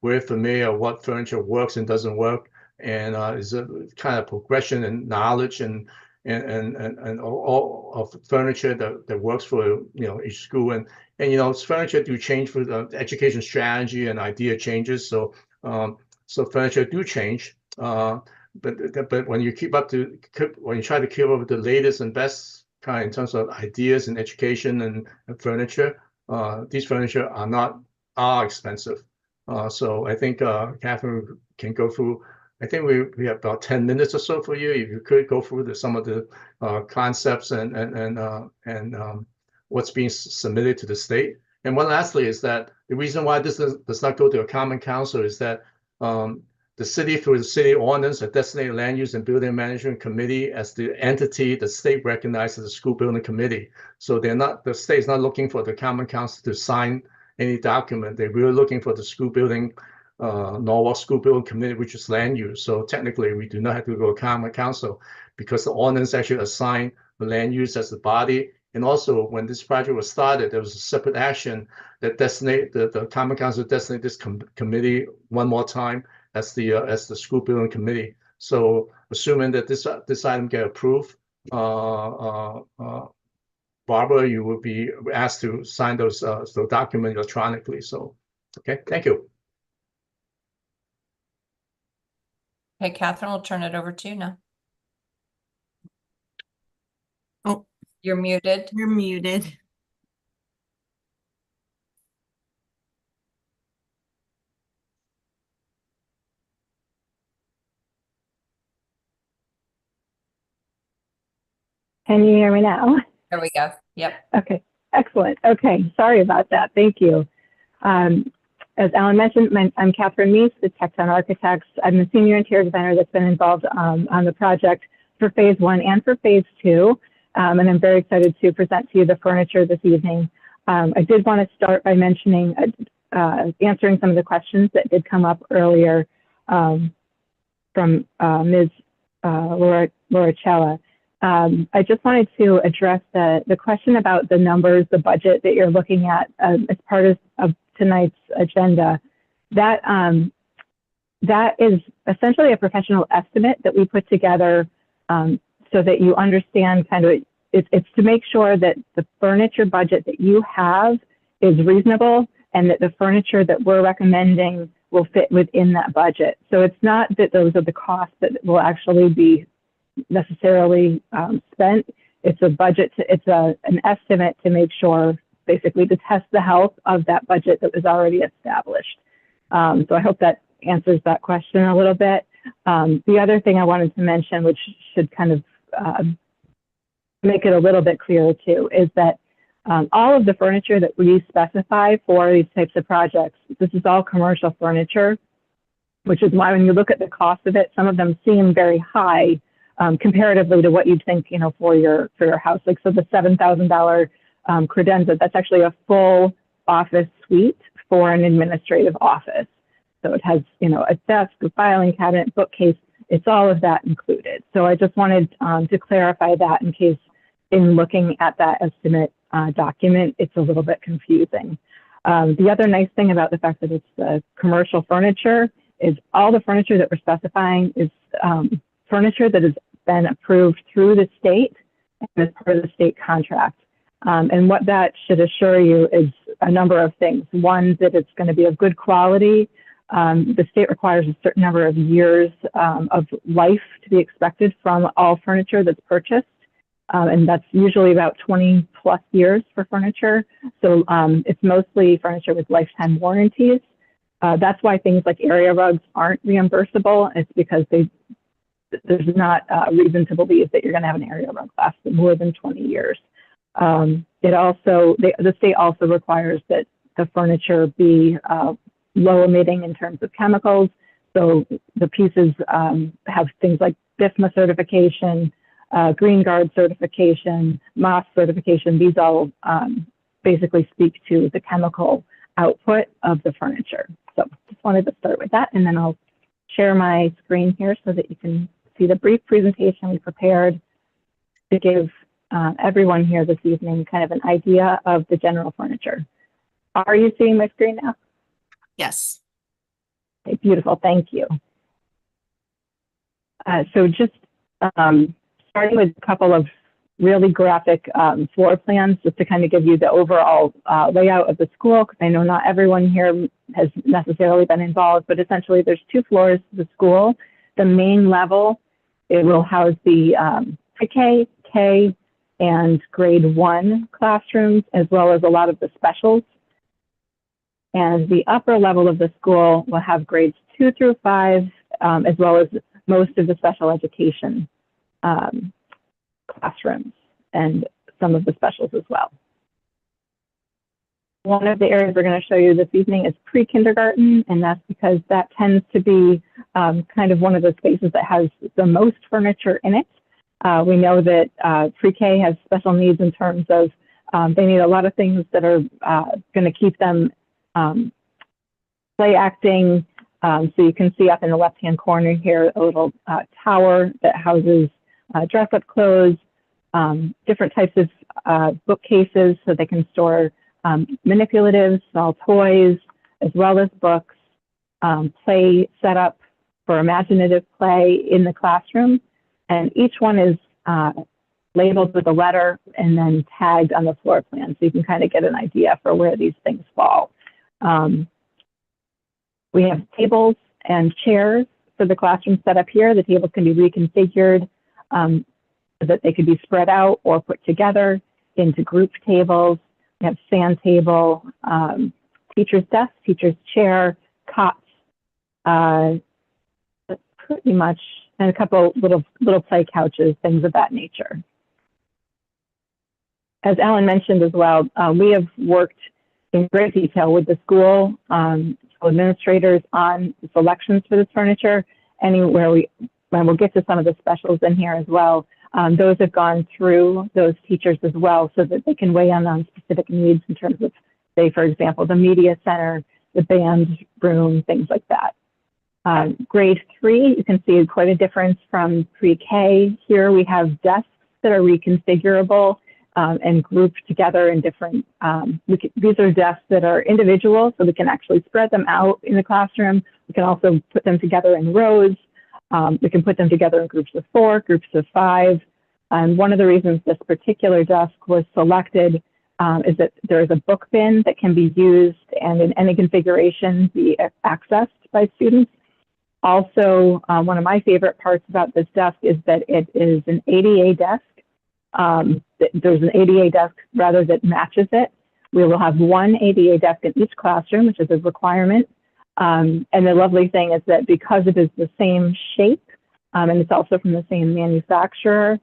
Speaker 10: we're familiar what furniture works and doesn't work, and is a kind of progression and knowledge and all of furniture that works for each school, and furniture do change for the education strategy and idea changes. So furniture do change, but when you try to keep up with the latest and best kind in terms of ideas and education and furniture, these furniture are expensive. So I think Catherine can go through. I think we have about 10 minutes or so for you. If you could go through some of the concepts and what's being submitted to the state, And one lastly is that the reason why this does not go to a common council is that the city, through the city ordinance, a designated land use and building management committee as the entity the state recognizes as a school building committee. So the state is not looking for the common council to sign any document. They're really looking for the school building, Norwalk School Building Committee, which is land use. So technically, we do not have to go to common council because the ordinance actually assigned the land use as the body. And also, when this project was started, there was a separate action that designate the common council designate this committee one more time as the school building committee. So assuming that this item get approved, Barbara, you will be asked to sign those documents electronically. So, okay, thank you.
Speaker 1: Okay, Catherine, we'll turn it over to you now.
Speaker 3: Oh,
Speaker 1: You're muted.
Speaker 3: you're muted.
Speaker 11: Can you hear me now?
Speaker 1: There we go. Yep.
Speaker 11: Okay, excellent. Okay, sorry about that. Thank you. As Alan mentioned, I'm Catherine Meese, the Tecton Architects. I'm the senior interior designer that's been involved on the project for phase 1 and for phase 2. And I'm very excited to present to you the furniture this evening. I did want to start by mentioning, answering some of the questions that did come up earlier from Ms. Laura Cella. I just wanted to address the question about the numbers, the budget that you're looking at as part of tonight's agenda. That is essentially a professional estimate that we put together so that you understand kind of, it's to make sure that the furniture budget that you have is reasonable and that the furniture that we're recommending will fit within that budget. So it's not that those are the costs that will actually be necessarily spent. It's a budget, an estimate to make sure, basically to test the health of that budget that was already established. So I hope that answers that question a little bit. The other thing I wanted to mention, which should kind of make it a little bit clearer too, is that all of the furniture that we specify for these types of projects, this is all commercial furniture, which is why when you look at the cost of it, some of them seem very high comparatively to what you'd think, you know, for your house. Like, so the $7,000 credenza, that's actually a full office suite for an administrative office. So it has, you know, a desk, a filing cabinet, bookcase. It's all of that included. So I just wanted to clarify that in case in looking at that estimate document, it's a little bit confusing. The other nice thing about the fact that it's commercial furniture is all the furniture that we're specifying is furniture that has been approved through the state and as part of the state contract. And what that should assure you is a number of things. One, that it's going to be of good quality. The state requires a certain number of years of life to be expected from all furniture that's purchased. And that's usually about 20 plus years for furniture. So it's mostly furniture with lifetime warranties. That's why things like area rugs aren't reimbursable. It's because there's not a reason to believe that you're going to have an area rug last more than 20 years. It also, the state also requires that the furniture be low emitting in terms of chemicals. So the pieces have things like BIFMA certification, Green Guard certification, MOS certification. These all basically speak to the chemical output of the furniture. So just wanted to start with that, and then I'll share my screen here so that you can see the brief presentation we prepared to give everyone here this evening kind of an idea of the general furniture. Are you seeing my screen now?
Speaker 3: Yes.
Speaker 11: Okay, beautiful, thank you. So just starting with a couple of really graphic floor plans, just to kind of give you the overall layout of the school, because I know not everyone here has necessarily been involved, but essentially there's 2 floors to the school. The main level, it will house the pre-K, K, and grade 1 classrooms, as well as a lot of the specials. And the upper level of the school will have grades 2 through 5, as well as most of the special education classrooms and some of the specials as well. One of the areas we're going to show you this evening is pre-kindergarten, and that's because that tends to be kind of one of the spaces that has the most furniture in it. We know that pre-K has special needs in terms of they need a lot of things that are going to keep them play acting. So you can see up in the left-hand corner here a little tower that houses dress-up clothes, different types of bookcases so they can store manipulatives, small toys, as well as books, play setup for imaginative play in the classroom. And each one is labeled with a letter and then tagged on the floor plan, so you can kind of get an idea for where these things fall. We have tables and chairs for the classroom set up here. The tables can be reconfigured so that they could be spread out or put together into group tables. We have sand table, teacher's desk, teacher's chair, cots, pretty much, and a couple little play couches, things of that nature. As Alan mentioned as well, we have worked in great detail with the school administrators on the selections for this furniture. And we'll get to some of the specials in here as well. Those have gone through those teachers as well so that they can weigh in on specific needs in terms of, say, for example, the media center, the band room, things like that. Grade 3, you can see quite a difference from pre-K. Here we have desks that are reconfigurable and grouped together in different, these are desks that are individual, so we can actually spread them out in the classroom. We can also put them together in rows. We can put them together in groups of 4, groups of 5. And one of the reasons this particular desk was selected is that there is a book bin that can be used and in any configuration be accessed by students. Also, one of my favorite parts about this desk is that it is an ADA desk. There's an ADA desk rather that matches it. We will have one ADA desk in each classroom, which is a requirement. And the lovely thing is that because it is the same shape and it's also from the same manufacturer,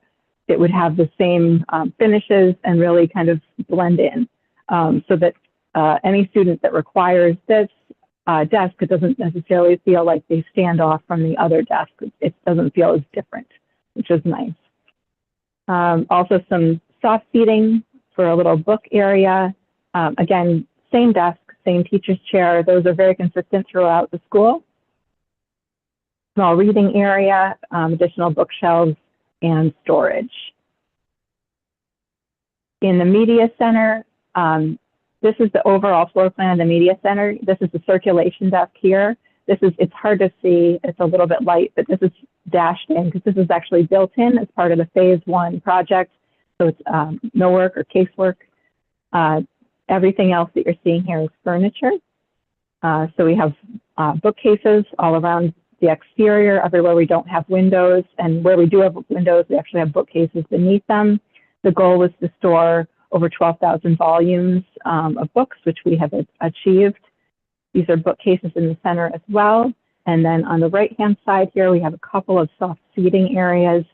Speaker 11: it would have the same finishes and really kind of blend in so that any student that requires this desk, it doesn't necessarily feel like they stand off from the other desk. It doesn't feel as different, which is nice. Also some soft seating for a little book area. Again, same desk, same teacher's chair. Those are very consistent throughout the school. Small reading area, additional bookshelves, and storage. In the media center, this is the overall floor plan of the media center. This is the circulation desk here. It's hard to see, it's a little bit light, but this is dashed in because this is actually built in as part of the phase 1 project. So it's millwork or casework. Everything else that you're seeing here is furniture. So we have bookcases all around the exterior, everywhere we don't have windows, and where we do have windows, we actually have bookcases beneath them. The goal was to store over 12,000 volumes of books, which we have achieved. These are bookcases in the center as well. And then on the right-hand side here, we have a couple of soft seating areas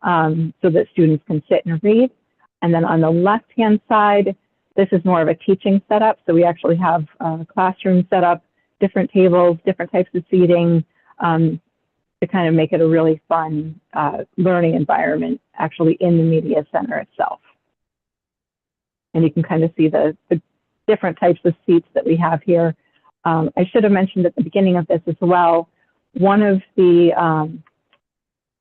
Speaker 11: so that students can sit and read. And then on the left-hand side, this is more of a teaching setup. So we actually have a classroom set up, different tables, different types of seating to kind of make it a really fun learning environment actually in the media center itself. And you can kind of see the different types of seats that we have here. I should have mentioned at the beginning of this as well, one of the,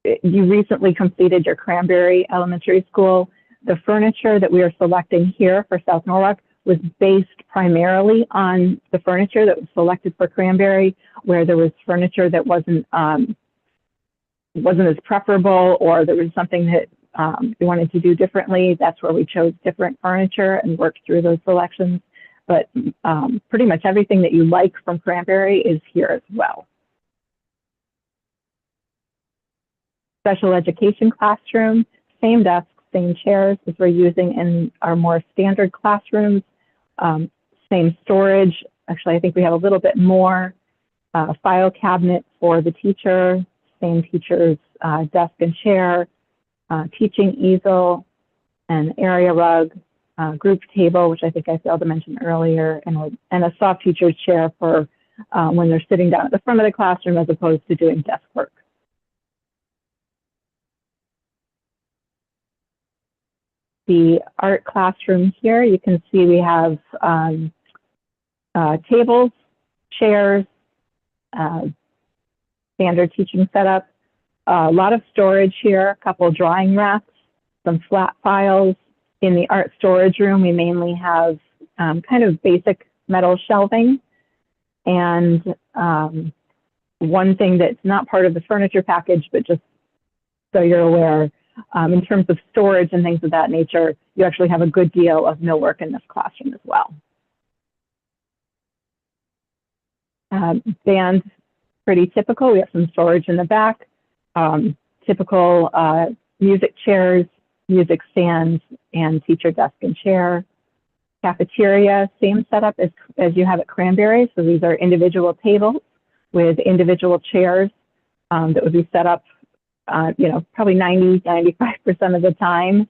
Speaker 11: you recently completed your Cranberry Elementary School. The furniture that we are selecting here for South Norwalk was based primarily on the furniture that was selected for Cranberry, where there was furniture that wasn't as preferable, or there was something that we wanted to do differently. That's where we chose different furniture and worked through those selections. But pretty much everything that you like from Cranberry is here as well. Special education classroom, same desks, same chairs as we're using in our more standard classrooms. Same storage. Actually, I think we have a little bit more. File cabinet for the teacher, same teacher's desk and chair, teaching easel, and area rug, group table, which I think I failed to mention earlier, and a soft teacher's chair for when they're sitting down at the front of the classroom as opposed to doing desk work. The art classroom here, you can see we have tables, chairs, standard teaching setup, a lot of storage here, a couple drawing racks, some flat files. In the art storage room, we mainly have kind of basic metal shelving. And one thing that's not part of the furniture package, but just so you're aware, in terms of storage and things of that nature, you actually have a good deal of millwork in this classroom as well. Band, pretty typical. We have some storage in the back, typical music chairs, music stands, and teacher desk and chair. Cafeteria, same setup as you have at Cranberry. So these are individual tables with individual chairs that would be set up, probably 90–95% of the time.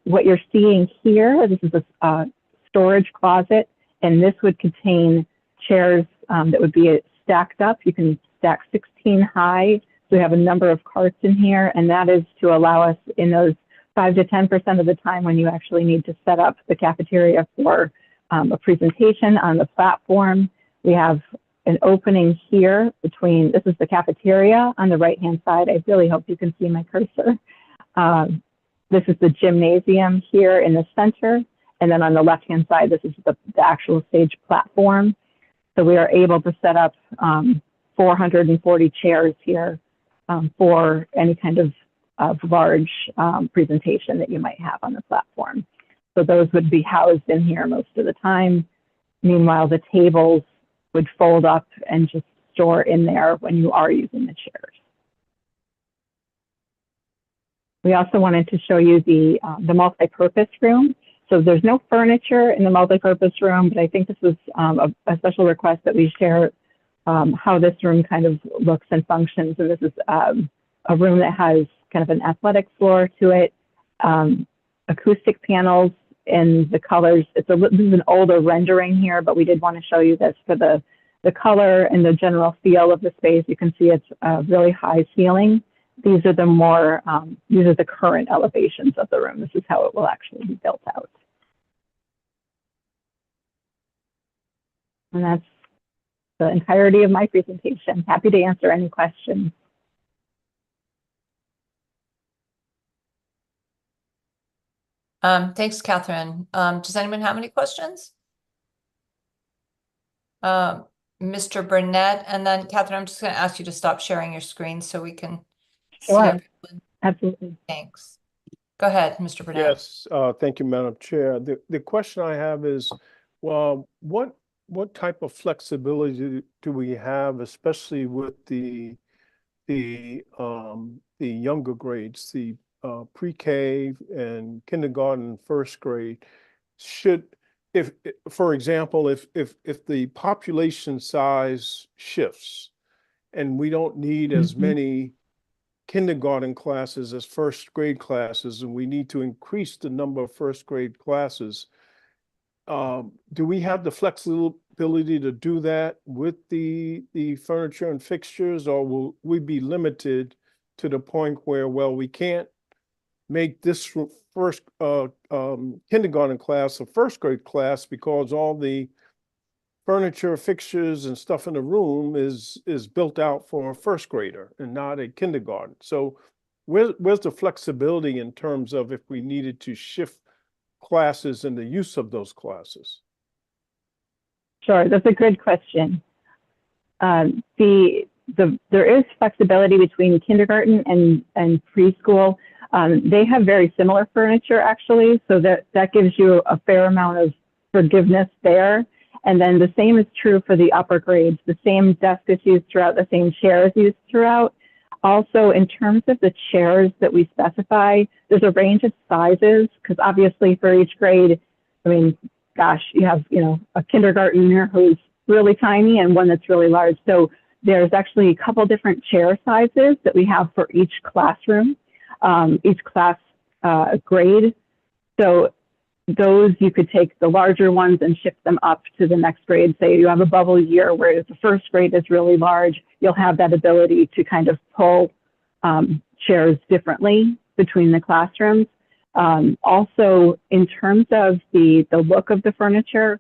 Speaker 11: What you're seeing here, this is a storage closet, and this would contain chairs that would be stacked up. You can stack 16 high. So we have a number of carts in here, and that is to allow us in those 5 to 10% of the time when you actually need to set up the cafeteria for a presentation on the platform. We have an opening here between, this is the cafeteria on the right-hand side. I really hope you can see my cursor. This is the gymnasium here in the center. And then on the left-hand side, this is the actual stage platform. So we are able to set up 440 chairs here for any kind of large presentation that you might have on the platform. So those would be housed in here most of the time. Meanwhile, the tables would fold up and just store in there when you are using the chairs. We also wanted to show you the multi-purpose room. So there's no furniture in the multi-purpose room, but I think this was a special request that we share how this room kind of looks and functions. And this is a room that has kind of an athletic floor to it, acoustic panels in the colors. This is an older rendering here, but we did want to show you this for the color and the general feel of the space. You can see it's a really high ceiling. These are the more, these are the current elevations of the room. This is how it will actually be built out. And that's the entirety of my presentation. Happy to answer any questions.
Speaker 1: Thanks, Catherine. Does anyone have any questions? Mr. Burnett, and then Catherine, I'm just going to ask you to stop sharing your screen so we can see everyone.
Speaker 11: Absolutely.
Speaker 1: Thanks. Go ahead, Mr. Burnett.
Speaker 6: Yes, thank you, Madam Chair. The question I have is, well, what type of flexibility do we have, especially with the younger grades, the pre-K and kindergarten, first grade? If for example, if the population size shifts and we don't need as many kindergarten classes as first grade classes, and we need to increase the number of first grade classes, do we have the flexibility to do that with the furniture and fixtures, or will we be limited to the point where, well, we can't make this first kindergarten class a first grade class because all the furniture, fixtures, and stuff in the room is built out for a first grader and not a kindergarten? So where's the flexibility in terms of if we needed to shift classes and the use of those classes?
Speaker 11: Sure, that's a good question. There is flexibility between kindergarten and preschool. They have very similar furniture, actually, so that gives you a fair amount of forgiveness there. And then the same is true for the upper grades. The same desk is used throughout, the same chair is used throughout. Also, in terms of the chairs that we specify, there's a range of sizes, because obviously for each grade, I mean, gosh, you have, a kindergartner who's really tiny and one that's really large. So there's actually a couple different chair sizes that we have for each classroom, each class grade. So those you could take the larger ones and shift them up to the next grade. Say you have a bubble year where the first grade is really large, you'll have that ability to kind of pull chairs differently between the classrooms. Also, in terms of the look of the furniture,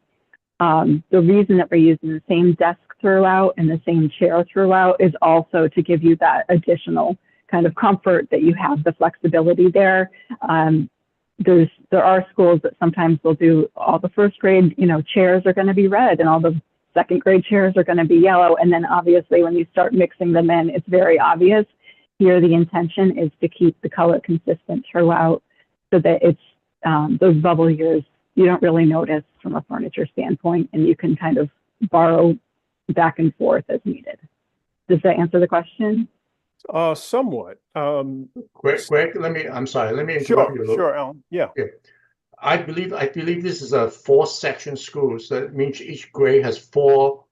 Speaker 11: the reason that we're using the same desk throughout and the same chair throughout is also to give you that additional kind of comfort that you have the flexibility there. There are schools that sometimes will do all the first grade, chairs are going to be red and all the second grade chairs are going to be yellow. And then obviously when you start mixing them in, it's very obvious. Here, the intention is to keep the color consistent throughout so that it's those bubble years you don't really notice from a furniture standpoint, and you can kind of borrow back and forth as needed. Does that answer the question?
Speaker 6: Somewhat.
Speaker 10: Greg, I'm sorry, let me interrupt
Speaker 6: Sure,
Speaker 10: you a little.
Speaker 6: sure, Alan. Yeah.
Speaker 10: I believe this is a 4-section school, so that means each grade has 4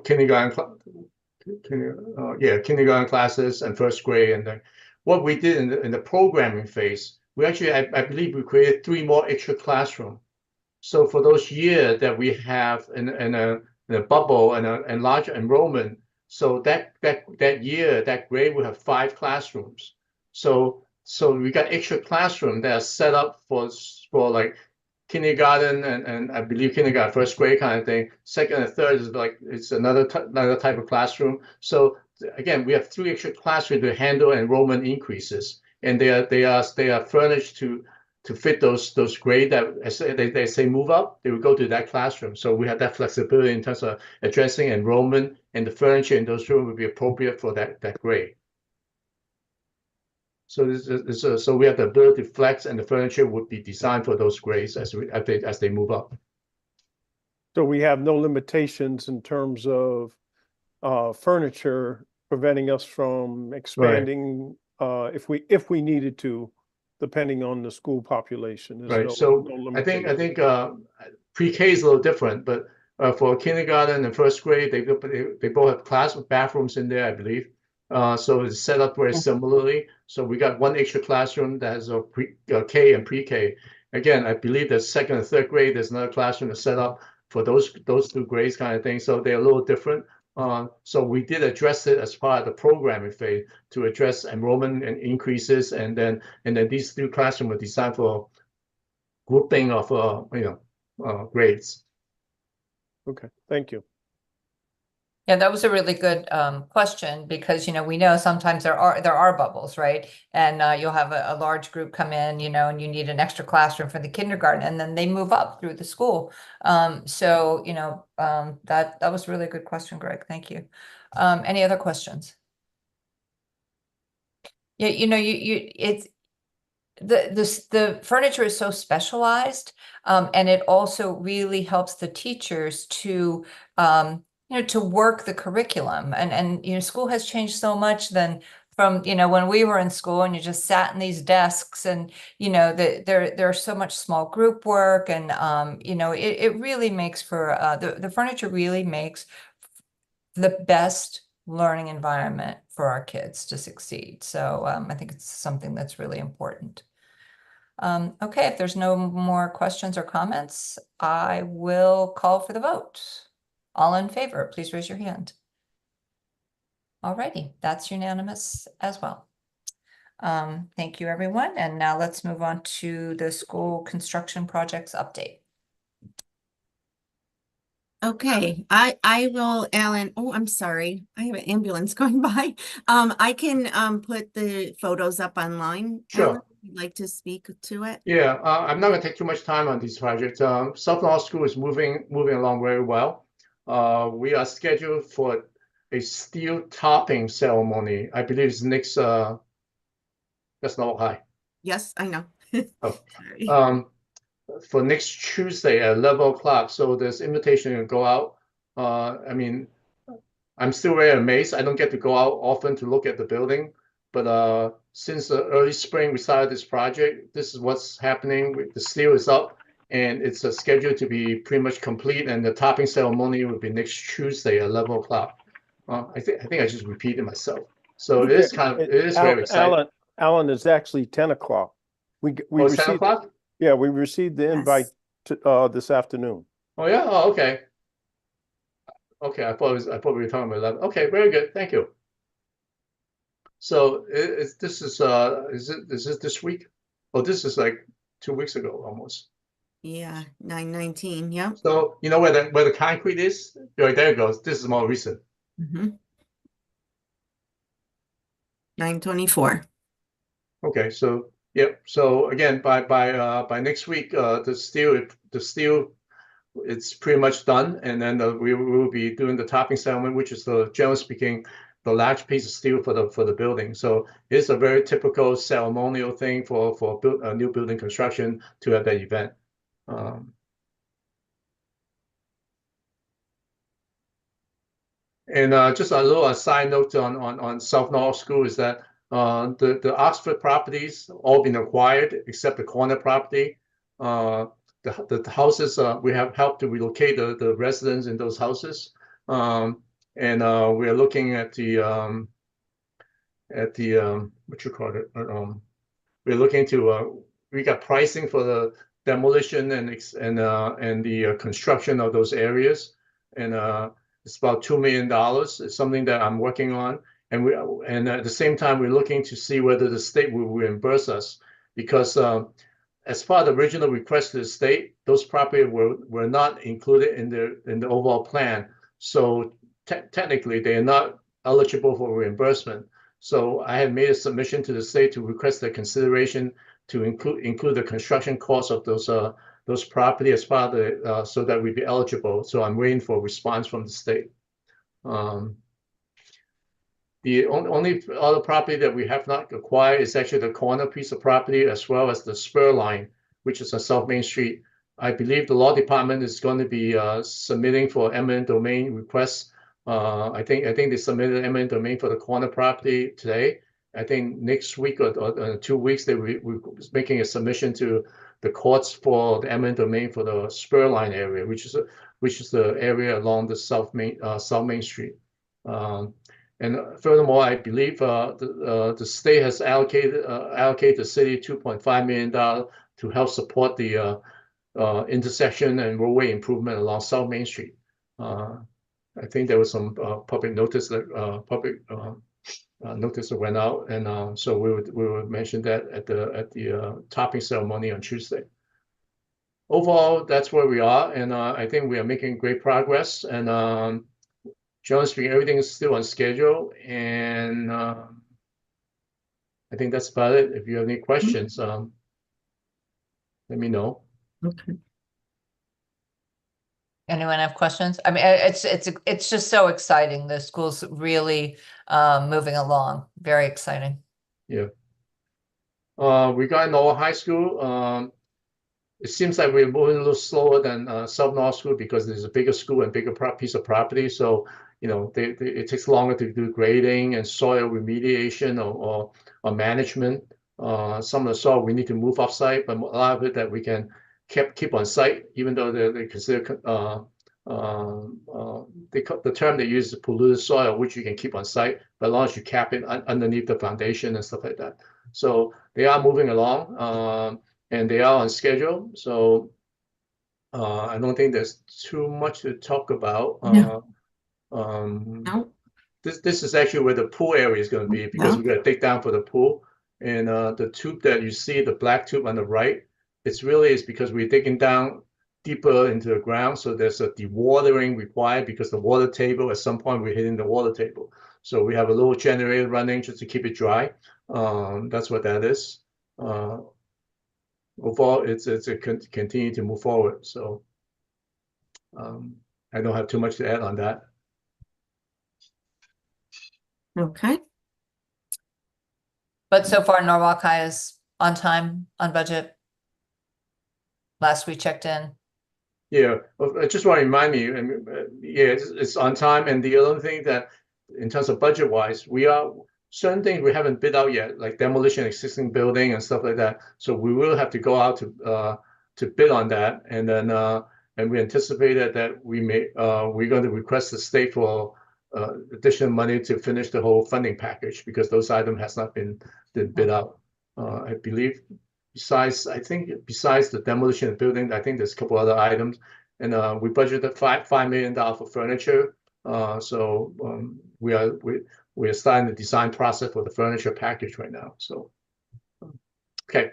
Speaker 10: kindergarten classes and first grade. And then what we did in the programming phase, we actually, I believe we created 3 more extra classrooms. So for those years that we have in a bubble and larger enrollment, so that year, that grade will have 5 classrooms. So we got extra classrooms that are set up for like kindergarten and I believe kindergarten, first grade kind of thing. Second and third is like it's another type of classroom. So again, we have 3 extra classrooms to handle enrollment increases, and they are furnished to fit those grades that as they say move up, they will go to that classroom. So we have that flexibility in terms of addressing enrollment, and the furniture in those rooms will be appropriate for that grade. So so we have the ability to flex, and the furniture would be designed for those grades as they move up.
Speaker 6: So we have no limitations in terms of furniture preventing us from expanding if we needed to, depending on the school population.
Speaker 10: Right. So I think pre-K is a little different, but for kindergarten and first grade, they both have class with bathrooms in there, I believe. So it's set up very similarly. So we got 1 extra classroom that has a K and pre-K. Again, I believe that second and third grade, there's another classroom that's set up for those 2 grades kind of thing. So they're a little different. So we did address it as part of the programming phase to address enrollment and increases, and then these 2 classrooms were designed for grouping of grades.
Speaker 6: Okay, thank you.
Speaker 1: Yeah, that was a really good question, because we know sometimes there are bubbles, right? And you'll have a large group come in, and you need an extra classroom for the kindergarten, and then they move up through the school. So that was a really good question, Greg. Thank you. Any other questions? Yeah, it's the furniture is so specialized, and it also really helps the teachers to to work the curriculum, and school has changed so much than from when we were in school, and you just sat in these desks, and there's so much small group work, and it really makes for the furniture really makes the best learning environment for our kids to succeed. So I think it's something that's really important. Okay, if there's no more questions or comments, I will call for the vote. All in favor, please raise your hand. Alrighty, that's unanimous as well. Thank you, everyone. And now let's move on to the school construction projects update.
Speaker 3: Okay, I will, Alan. Oh, I'm sorry. I have an ambulance going by. I can put the photos up online.
Speaker 10: Sure.
Speaker 3: Alan, if you'd like to speak to it?
Speaker 10: Yeah, I'm not going to take too much time on these projects. South Law School is moving along very well. We are scheduled for a steel topping ceremony. I believe it's next. That's not high.
Speaker 3: Yes, I know.
Speaker 10: Oh.
Speaker 3: Sorry.
Speaker 10: For next Tuesday at 11 o'clock. So this invitation will go out. I mean, I'm still very amazed. I don't get to go out often to look at the building, but since the early spring we started this project, this is what's happening. The steel is up, and it's scheduled to be pretty much complete, and the topping ceremony will be next Tuesday at 11 o'clock. I think I just repeated myself. So it is very exciting.
Speaker 6: Alan, it's actually 10 o'clock. We
Speaker 10: it's 10
Speaker 6: received
Speaker 10: o'clock?
Speaker 6: Yeah, we received the invite
Speaker 3: Yes.
Speaker 6: to this afternoon.
Speaker 10: Oh, yeah, oh, okay. Okay, I thought we were talking about 11. Okay, very good, thank you. So is it this week? Oh, this is like 2 weeks ago almost.
Speaker 3: Yeah, 9/19, yep.
Speaker 10: So you know where the concrete is? Right, there it goes. This is more recent.
Speaker 3: 9/24.
Speaker 10: Okay, so yep. So again, by next week, the steel it's pretty much done, and then we will be doing the topping ceremony, which is generally speaking, the large piece of steel for the building. So it's a very typical ceremonial thing for new building construction to have that event. And just a little side note on South North School is that the Oxford properties all been acquired except the corner property. The houses we have helped to relocate the residents in those houses, and we are looking at the what you call it? We're looking to we got pricing for the demolition and the construction of those areas, and it's about $2 million. It's something that I'm working on, and at the same time we're looking to see whether the state will reimburse us, because as part of the original request to the state, those properties were not included in the overall plan. So technically they are not eligible for reimbursement. So I have made a submission to the state to request their consideration to include the construction costs of those property as part of the so that we'd be eligible. So I'm waiting for a response from the state. The only other property that we have not acquired is actually the corner piece of property, as well as the spur line, which is on South Main Street. I believe the law department is going to be submitting for eminent domain requests. I think they submitted eminent domain for the corner property today. I think next week or 2 weeks they will making a submission to the courts for the eminent domain for the spur line area, which is the area along the South Main Street. And furthermore, I believe the state has allocated the city $2.5 million to help support the intersection and roadway improvement along South Main Street. I think there was some public notice that notice that went out, and so we would mention that at the topping ceremony on Tuesday. Overall, that's where we are, and I think we are making great progress. And generally speaking, everything is still on schedule, and I think that's about it. If you have any questions, let me know.
Speaker 3: Okay.
Speaker 1: Anyone have questions? I mean, it's just so exciting. The school's really moving along. Very exciting.
Speaker 10: Yeah. Regarding Norwalk High School, it seems like we're moving a little slower than South North School because there's a bigger school and bigger piece of property. So, you know, it takes longer to do grading and soil remediation or management. Some of the soil we need to move off site, but a lot of it that we can keep on site, even though they consider the term they use is polluted soil, which you can keep on site, but as long as you cap it underneath the foundation and stuff like that. So they are moving along, and they are on schedule. So I don't think there's too much to talk about.
Speaker 3: No.
Speaker 10: This is actually where the pool area is going to be, because we're going to dig down for the pool. And the tube that you see, the black tube on the right, it's because we're digging down deeper into the ground. So there's a dewatering required because the water table, at some point we're hitting the water table. So we have a little generator running just to keep it dry. That's what that is. Overall, it's a continue to move forward. So I don't have too much to add on that.
Speaker 3: Okay.
Speaker 1: But so far, Norwalk High is on time, on budget. Last we checked in.
Speaker 10: Yeah, I just want to remind me, yeah, it's on time. And the other thing that, in terms of budget wise, certain things we haven't bid out yet, like demolition existing building and stuff like that. So we will have to go out to bid on that, and then and we anticipated that we're going to request the state for additional money to finish the whole funding package, because those items has not been bid out. I believe besides the demolition of the building, I think there's a couple other items. And we budgeted $5 million for furniture. We are starting the design process for the furniture package right now. So, okay,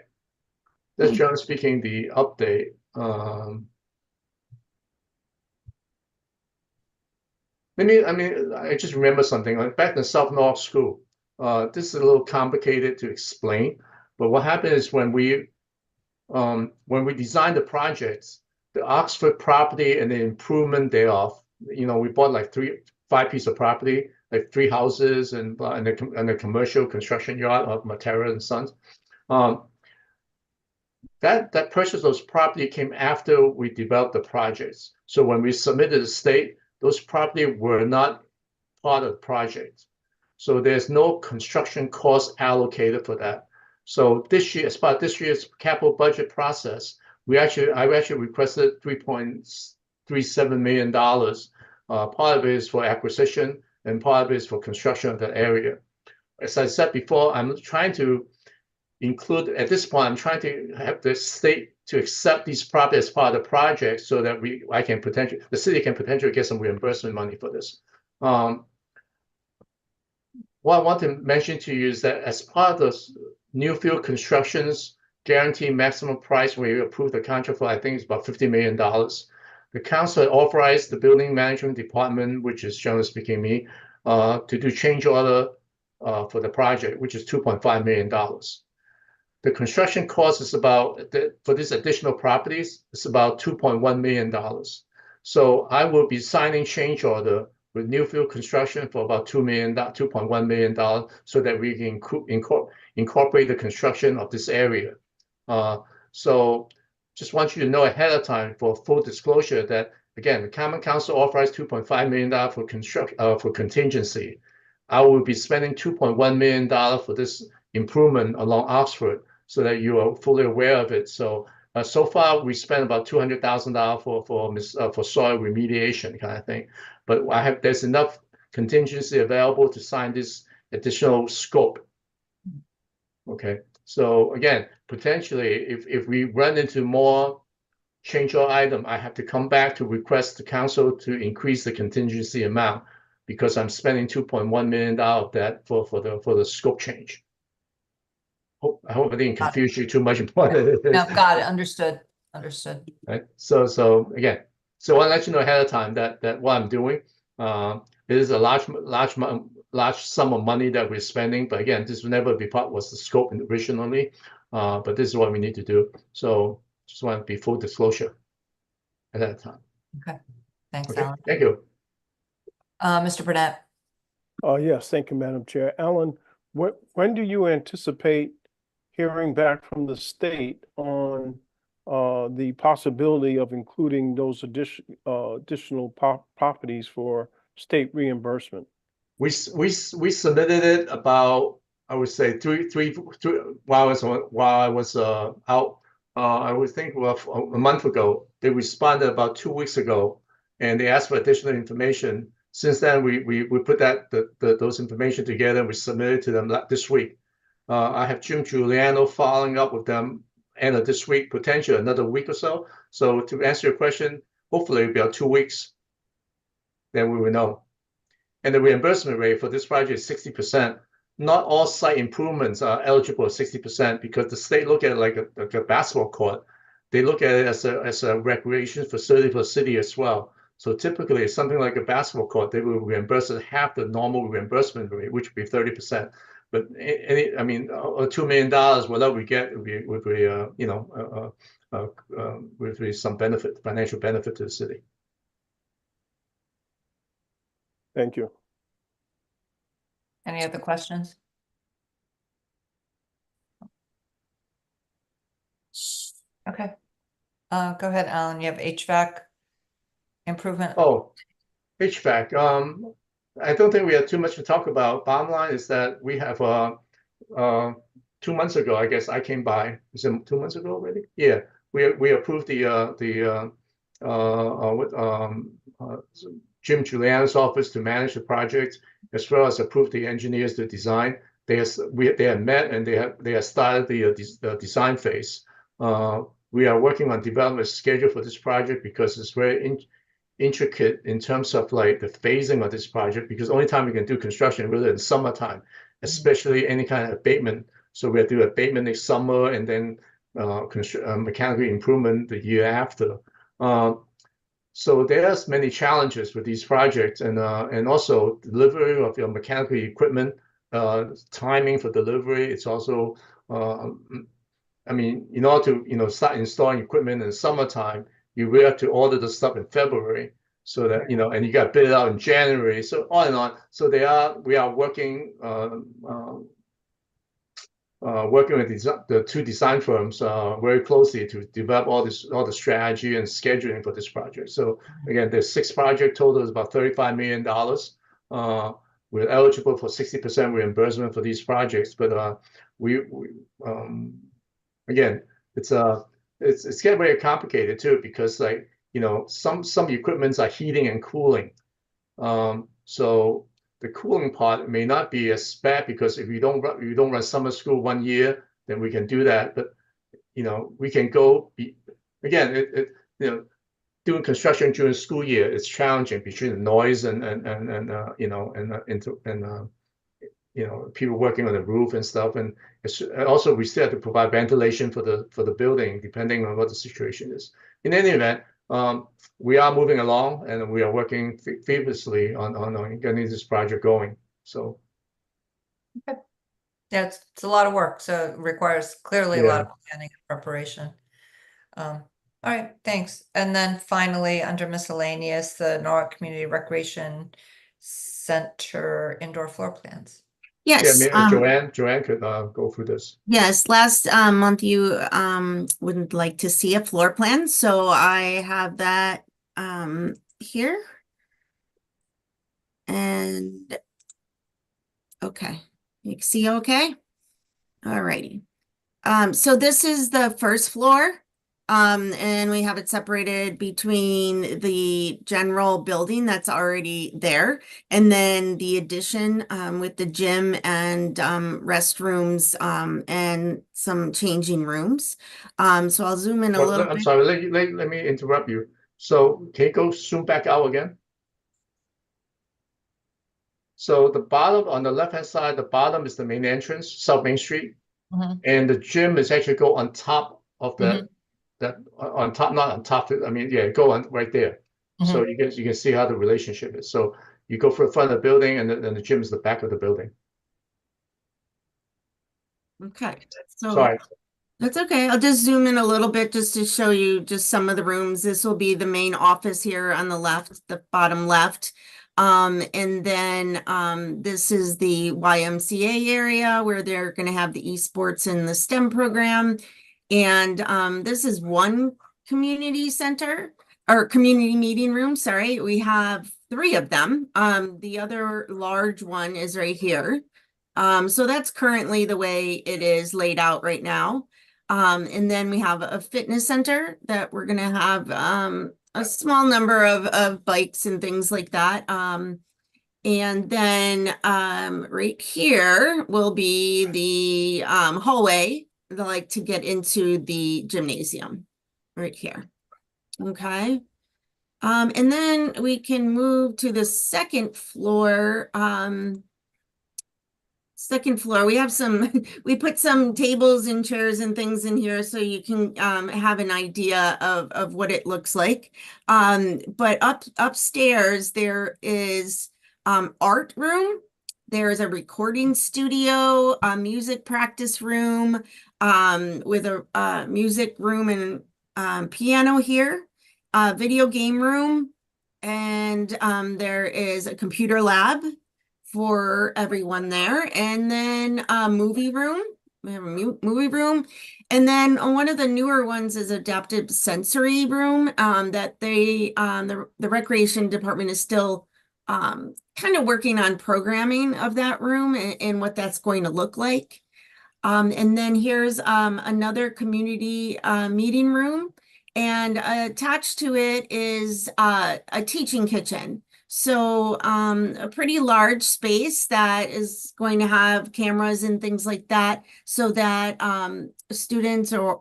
Speaker 10: that's generally speaking the update. I just remember something like back in South North School. This is a little complicated to explain, but what happened is when we designed the projects, the Oxford property and the improvement thereof, we bought like 5 pieces of property, like 3 houses and a commercial construction yard of Matera and Sons. That purchase of those property came after we developed the projects. So when we submitted the state, those property were not part of the project. So there's no construction cost allocated for that. So this year, as part of this year's capital budget process, I actually requested $3.37 million. Part of it is for acquisition and part of it is for construction of that area. As I said before, I'm trying to include, at this point, I'm trying to have the state to accept these properties as part of the project so that the city can potentially get some reimbursement money for this. What I want to mention to you is that as part of the Newfield Construction's guaranteed maximum price, we approved the contract for, I think it's about $50 million. The council authorized the building management department, which is generally speaking me, to do change order for the project, which is $2.5 million. The construction cost is about, for these additional properties, it's about $2.1 million. So I will be signing change order with Newfield Construction for about $2.1 million, so that we can incorporate the construction of this area. So just want you to know ahead of time for full disclosure that, again, the Common Council authorized $2.5 million for contingency. I will be spending $2.1 million for this improvement along Oxford, so that you are fully aware of it. So far we spent about $200,000 for soil remediation kind of thing, but there's enough contingency available to sign this additional scope. Okay, so again, potentially if we run into more change order item, I have to come back to request the council to increase the contingency amount, because I'm spending $2.1 million of that for the scope change. I hope I didn't confuse you too much.
Speaker 1: No, got it. Understood.
Speaker 10: Right. So again, I want to let you know ahead of time that what I'm doing, it is a large sum of money that we're spending. But again, this will never be was the scope originally. But this is what we need to do. So just want to be full disclosure at that time.
Speaker 1: Okay. Thanks,
Speaker 10: Okay.
Speaker 1: Alan.
Speaker 10: Thank you.
Speaker 1: Mr. Burnett.
Speaker 6: Yes, thank you, Madam Chair. Alan, when do you anticipate hearing back from the state on the possibility of including those additional properties for state reimbursement?
Speaker 10: We submitted it about, I would say three while I was out. I would think a month ago. They responded about 2 weeks ago, and they asked for additional information. Since then, we put those information together and we submitted to them this week. I have Jim Giuliano following up with them end of this week, potentially another week or so. So to answer your question, hopefully it'll be about 2 weeks. Then we will know. And the reimbursement rate for this project is 60%. Not all site improvements are eligible at 60%, because the state look at it like a basketball court. They look at it as a recreation facility for the city as well. So typically, something like a basketball court, they will reimburse at half the normal reimbursement rate, which would be 30%. But $2 million, whatever we get, would be some benefit, financial benefit to the city.
Speaker 6: Thank you.
Speaker 1: Any other questions? Okay. Go ahead, Alan. You have HVAC improvement.
Speaker 10: Oh, HVAC. I don't think we have too much to talk about. Bottom line is that we have 2 months ago, I guess I came by. Is it 2 months ago already? Yeah, we approved Jim Giuliano's office to manage the project, as well as approved the engineers to design. they have met and they have started the design phase. We are working on development schedule for this project because it's very intricate in terms of like the phasing of this project, because the only time we can do construction really in summertime, especially any kind of abatement. So we have to do abatement next summer and then mechanical improvement the year after. So there's many challenges with these projects, and also delivery of your mechanical equipment, timing for delivery. It's also I mean, in order to start installing equipment in the summertime, you really have to order the stuff in February, so that and you got to bid it out in January, so on and on. So we are working working with the two design firms very closely to develop all the strategy and scheduling for this project. So again, there's 6 project total is about $35 million. We're eligible for 60% reimbursement for these projects, but we again, it's getting very complicated too, because like some equipments are heating and cooling, so the cooling part may not be as bad, because if you don't run summer school 1 year, then we can do that. But we can go again. Doing construction during school year, it's challenging between the noise and people working on the roof and stuff, and also we still have to provide ventilation for the building depending on what the situation is. In any event, we are moving along and we are working feverishly on getting this project going. So
Speaker 1: yeah, it's a lot of work, so it requires clearly a lot of planning and preparation. All right, thanks. And then finally, under miscellaneous, the Norwalk Community Recreation Center indoor floor plans.
Speaker 3: Yes.
Speaker 10: Joanne could go through this.
Speaker 3: Yes, last month you would like to see a floor plan, so I have that here. And okay, you can see okay? All righty. So this is the first floor. And we have it separated between the general building that's already there, and then the addition with the gym and restrooms and some changing rooms. So I'll zoom in a little bit.
Speaker 10: I'm sorry, let me interrupt you. So can you go zoom back out again? So the bottom, on the left hand side, the bottom is the main entrance, South Main Street, and the gym is actually go on top of that. That on top, not on top. I mean, yeah, go on right there. So you can see how the relationship is. So you go for the front of the building, and then the gym is the back of the building.
Speaker 3: Okay, so
Speaker 10: sorry.
Speaker 3: That's okay. I'll just zoom in a little bit just to show you just some of the rooms. This will be the main office here on the left, the bottom left. And then this is the YMCA area where they're going to have the esports and the STEM program. And this is one community center or community meeting room. Sorry, we have 3 of them. The other large one is right here. So that's currently the way it is laid out right now. And then we have a fitness center that we're going to have a small number of bikes and things like that. And then right here will be the hallway, like to get into the gymnasium right here. Okay. And then we can move to the second floor. Second floor, we have we put some tables and chairs and things in here so you can have an idea of what it looks like. But upstairs there is art room. There's a recording studio, a music practice room with a music room and piano here, a video game room, and there is a computer lab for everyone there, and then a movie room. We have a movie room, and then one of the newer ones is adaptive sensory room that they the recreation department is still kind of working on programming of that room and what that's going to look like. And then here's another community meeting room, and attached to it is a teaching kitchen. So a pretty large space that is going to have cameras and things like that so that students or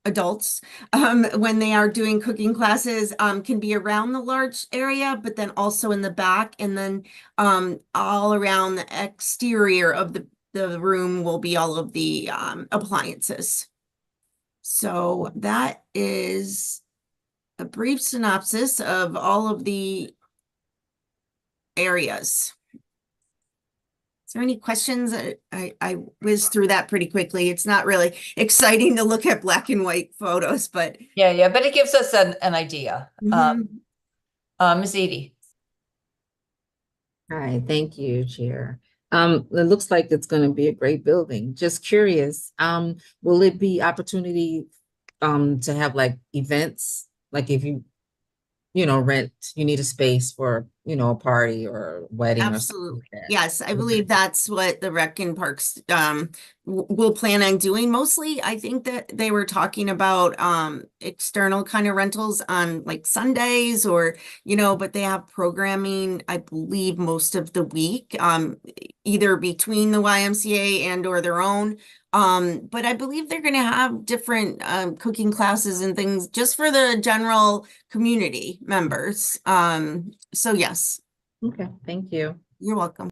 Speaker 3: adults when they are doing cooking classes can be around the large area, but then also in the back, and then all around the exterior of the room will be all of the appliances. So that is a brief synopsis of all of the areas. Is there any questions? I whizzed through that pretty quickly. It's not really exciting to look at black and white photos, but
Speaker 1: Yeah, but it gives us an idea.
Speaker 3: Mhm.
Speaker 1: Ms. Edie.
Speaker 12: Hi, thank you, Chair. It looks like it's going to be a great building. Just curious, will it be opportunity to have like events? Like if you need a space for, a party or a wedding or something
Speaker 3: absolutely.
Speaker 12: like that?
Speaker 3: Yes, I believe that's what the Rec and Parks will plan on doing. Mostly, I think that they were talking about external kind of rentals on like Sundays or, but they have programming, I believe, most of the week, either between the YMCA and or their own. But I believe they're going to have different cooking classes and things just for the general community members. So yes,
Speaker 12: Okay, thank you.
Speaker 3: you're welcome.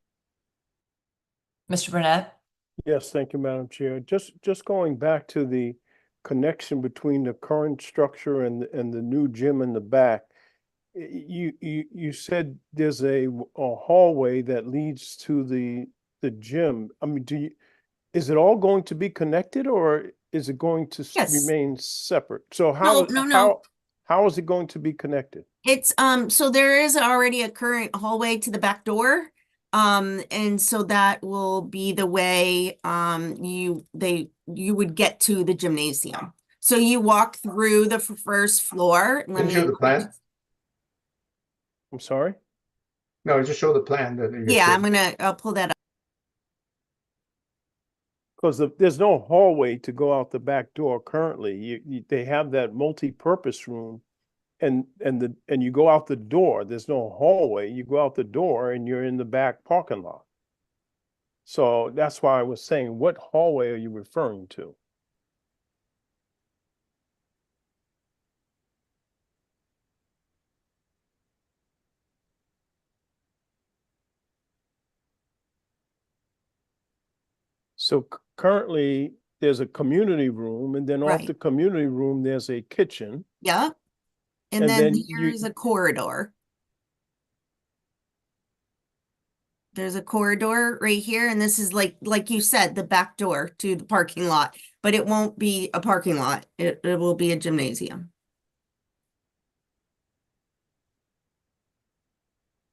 Speaker 1: Mr. Burnett?
Speaker 6: Yes, thank you, Madam Chair. Just going back to the connection between the current structure and the new gym in the back. You said there's a hallway that leads to the gym. I mean, is it all going to be connected, or is it going to
Speaker 3: Yes.
Speaker 6: remain separate? So
Speaker 3: No.
Speaker 6: how is it going to be connected?
Speaker 3: It's so there is already a current hallway to the back door. And so that will be the way you would get to the gymnasium. So you walk through the first floor.
Speaker 10: Can you show the plan?
Speaker 6: I'm sorry?
Speaker 10: No, just show the plan that you
Speaker 3: Yeah,
Speaker 10: showed.
Speaker 3: I'll pull that up.
Speaker 6: Because there's no hallway to go out the back door currently. They have that multi-purpose room, and you go out the door. There's no hallway. You go out the door and you're in the back parking lot. So that's why I was saying, what hallway are you referring to? So currently, there's a community room, and then off
Speaker 3: Right.
Speaker 6: the community room, there's a kitchen.
Speaker 3: Yeah. And
Speaker 6: And
Speaker 3: then
Speaker 6: then
Speaker 3: here's a corridor. There's a corridor right here, and this is like you said, the back door to the parking lot, but it won't be a parking lot. It will be a gymnasium.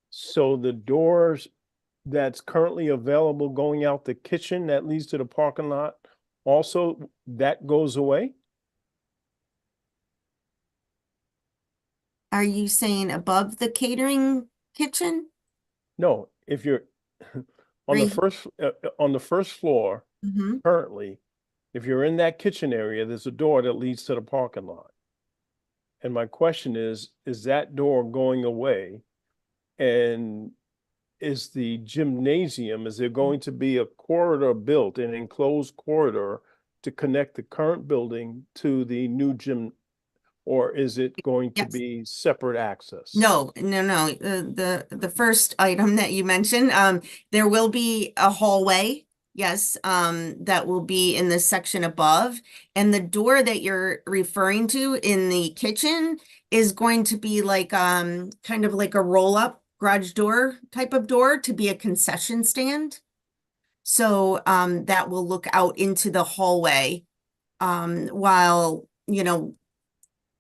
Speaker 6: So the doors that's currently available going out the kitchen that leads to the parking lot, also that goes away?
Speaker 3: Are you saying above the catering kitchen?
Speaker 6: No, if you're on the
Speaker 3: Right.
Speaker 6: first floor
Speaker 3: Mm-hmm.
Speaker 6: currently, if you're in that kitchen area, there's a door that leads to the parking lot. And my question is that door going away? And is the gymnasium, is there going to be a corridor built, an enclosed corridor to connect the current building to the new gym? Or is it going to
Speaker 3: Yes.
Speaker 6: be separate access?
Speaker 3: No. The first item that you mentioned, there will be a hallway. Yes, that will be in the section above. And the door that you're referring to in the kitchen is going to be like, kind of like a roll-up garage door type of door to be a concession stand. So, that will look out into the hallway, while,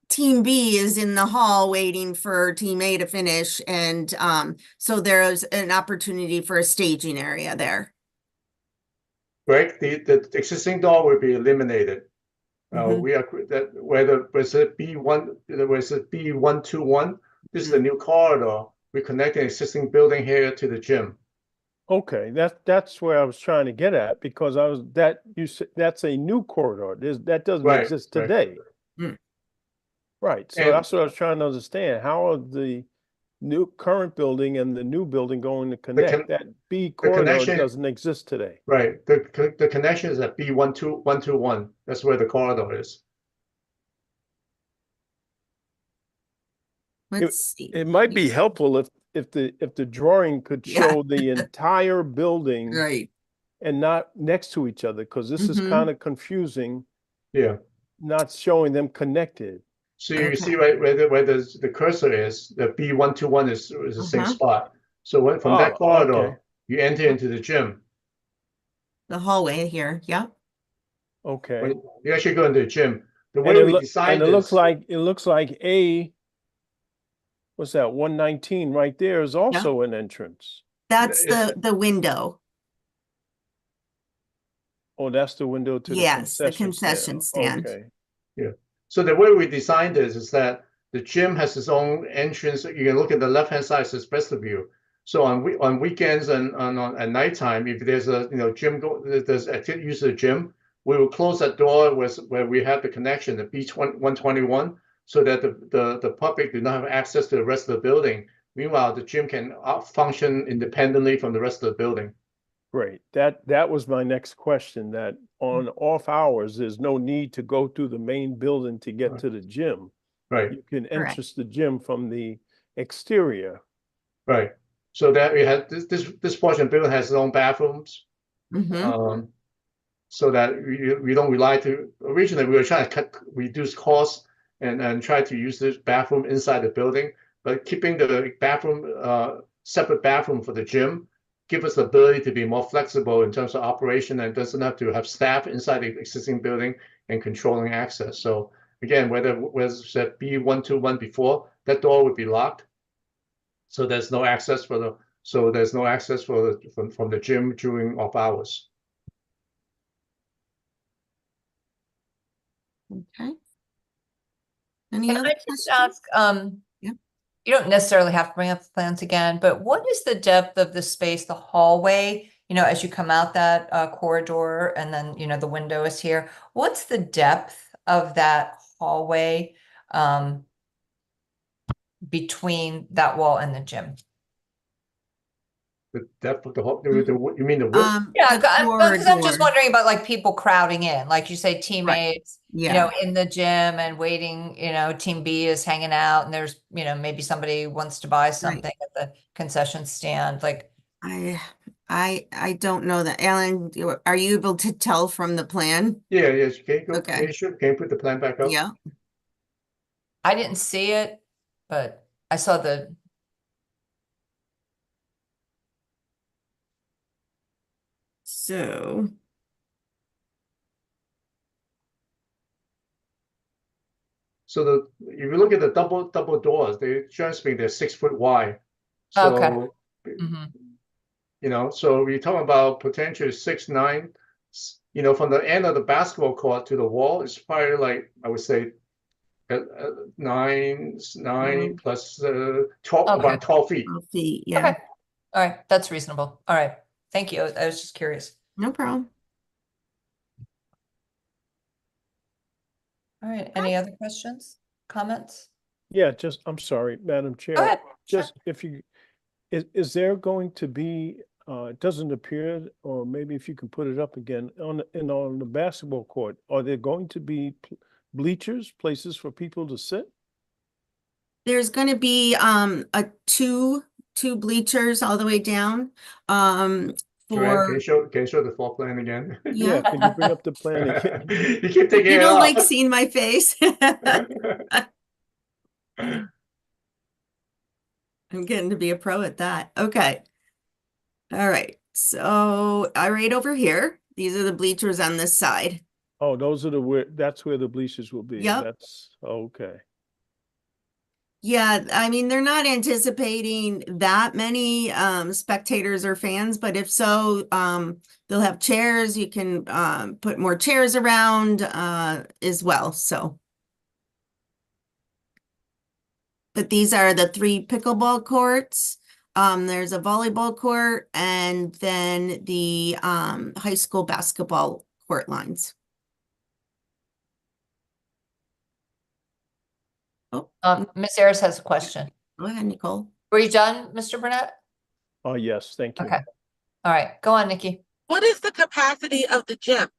Speaker 3: Team B is in the hall waiting for Team A to finish. And so there's an opportunity for a staging area there.
Speaker 10: Greg, the existing door will be eliminated.
Speaker 3: Mhm.
Speaker 10: We are that whether was it B1, was it B121? This is the new corridor. We're connecting existing building here to the gym.
Speaker 6: Okay, that's where I was trying to get at, because you said that's a new corridor. That doesn't
Speaker 10: Right,
Speaker 6: exist
Speaker 10: right.
Speaker 6: today.
Speaker 3: Mm.
Speaker 6: Right, so
Speaker 10: And-
Speaker 6: that's what I was trying to understand. How are new current building and the new building going to connect. That B corridor
Speaker 10: connection-
Speaker 6: doesn't exist today.
Speaker 10: Right, the connection is at B121. That's where the corridor is.
Speaker 3: Let's see.
Speaker 6: It might be helpful if the drawing could
Speaker 3: Yeah.
Speaker 6: show the entire building
Speaker 3: Right.
Speaker 6: and not next to each other, because this is
Speaker 3: Mhm.
Speaker 6: kind of confusing,
Speaker 10: Yeah.
Speaker 6: not showing them connected.
Speaker 10: So you
Speaker 3: Okay.
Speaker 10: see right where the cursor is, the B121 is the same
Speaker 3: Uh-huh.
Speaker 10: spot. So from that
Speaker 6: Oh,
Speaker 10: corridor,
Speaker 6: okay.
Speaker 10: you enter into the gym.
Speaker 3: The hallway here. Yeah.
Speaker 6: Okay.
Speaker 10: When you actually go into the gym. The way
Speaker 6: And it,
Speaker 10: we
Speaker 6: loo-
Speaker 10: designed
Speaker 6: and it looks
Speaker 10: this,
Speaker 6: like what's that, 119 right there is also an entrance.
Speaker 3: That's
Speaker 10: it-
Speaker 3: the window.
Speaker 6: Oh, that's the window to the
Speaker 3: Yes, the
Speaker 6: concession
Speaker 3: concession stand.
Speaker 6: Okay.
Speaker 10: so the way we designed this is that the gym has its own entrance. You can look at the left-hand side, says vestibule. So on weekends and at nighttime, if there's a gym there's active use of the gym, we will close that door where we have the connection, the B121, so that the public do not have access to the rest of the building. Meanwhile, the gym can function independently from the rest of the building.
Speaker 6: Great. That was my next question, that on off hours, there's no need to go through the main building to get to the gym.
Speaker 10: Right,
Speaker 6: You can
Speaker 3: Correct.
Speaker 6: enter the gym from the exterior.
Speaker 10: right. So that we had this portion of the building has its own bathrooms.
Speaker 3: Mm-hmm.
Speaker 10: So that we don't rely to, originally we were trying to reduce costs and try to use this bathroom inside the building, but keeping the bathroom, separate bathroom for the gym, give us the ability to be more flexible in terms of operation and doesn't have to have staff inside the existing building and controlling access. So again, whether was that B121 before, that door would be locked. So there's no access from the gym during off hours.
Speaker 3: Okay. Any
Speaker 1: Can
Speaker 3: other
Speaker 1: I just
Speaker 3: questions?
Speaker 1: ask,
Speaker 3: Yeah.
Speaker 1: you don't necessarily have to bring up the plans again, but what is the depth of the space, the hallway, as you come out that corridor and then, the window is here? What's the depth of that hallway between that wall and the gym?
Speaker 10: The depth of the whole, you mean the width?
Speaker 1: Yeah,
Speaker 3: The
Speaker 1: because I'm just
Speaker 3: corridor.
Speaker 1: wondering about like people crowding in, like you say, teammates,
Speaker 3: Yeah.
Speaker 1: in the gym and waiting, team B is hanging out and there's, maybe somebody wants to buy something at the concession stand, like.
Speaker 3: I don't know that. Alan, are you able to tell from the plan?
Speaker 10: Yeah, yes, can you go,
Speaker 3: Okay.
Speaker 10: can you put the plan back up?
Speaker 3: Yeah.
Speaker 1: I didn't see it, but I saw the.
Speaker 3: So,
Speaker 10: So if you look at the double doors, they're they're 6 foot wide.
Speaker 1: Okay.
Speaker 10: So,
Speaker 1: Mhm.
Speaker 10: so we're talking about potentially 6'9". From the end of the basketball court to the wall, it's probably like, I would say, 9 plus 12,
Speaker 1: Okay.
Speaker 10: about 12 feet.
Speaker 3: 12 feet, yeah,
Speaker 1: Okay, all right, that's reasonable. All right, thank you. I was just curious.
Speaker 3: no problem.
Speaker 1: All right, any other questions, comments?
Speaker 6: Yeah, I'm sorry, Madam Chair.
Speaker 1: Go ahead. Sure.
Speaker 6: Just is there going to be, it doesn't appear, or maybe if you can put it up again, on the basketball court, are there going to be bleachers, places for people to sit?
Speaker 3: There's going to be a two bleachers all the way down.
Speaker 10: Joanne,
Speaker 3: For
Speaker 10: can you show the floor plan again?
Speaker 3: Yeah.
Speaker 6: Can you bring up the plan again?
Speaker 10: You keep taking
Speaker 3: you
Speaker 10: it
Speaker 3: don't
Speaker 10: off.
Speaker 3: like seeing my face. I'm getting to be a pro at that. Okay. All right. So right over here, these are the bleachers on this side.
Speaker 6: Oh, that's where the bleachers will be.
Speaker 3: Yep.
Speaker 6: That's okay.
Speaker 3: Yeah, I mean, they're not anticipating that many spectators or fans, but if so, they'll have chairs. You can put more chairs around as well. So, but these are the 3 pickleball courts. There's a volleyball court and then the high school basketball court lines.
Speaker 1: Ms. Ayers has a question.
Speaker 3: Go ahead, Nicole.
Speaker 1: Were you done, Mr. Burnett?
Speaker 6: Oh, yes, thank you.
Speaker 1: Okay. All right, go on, Nikki.
Speaker 5: What is the capacity of the gym?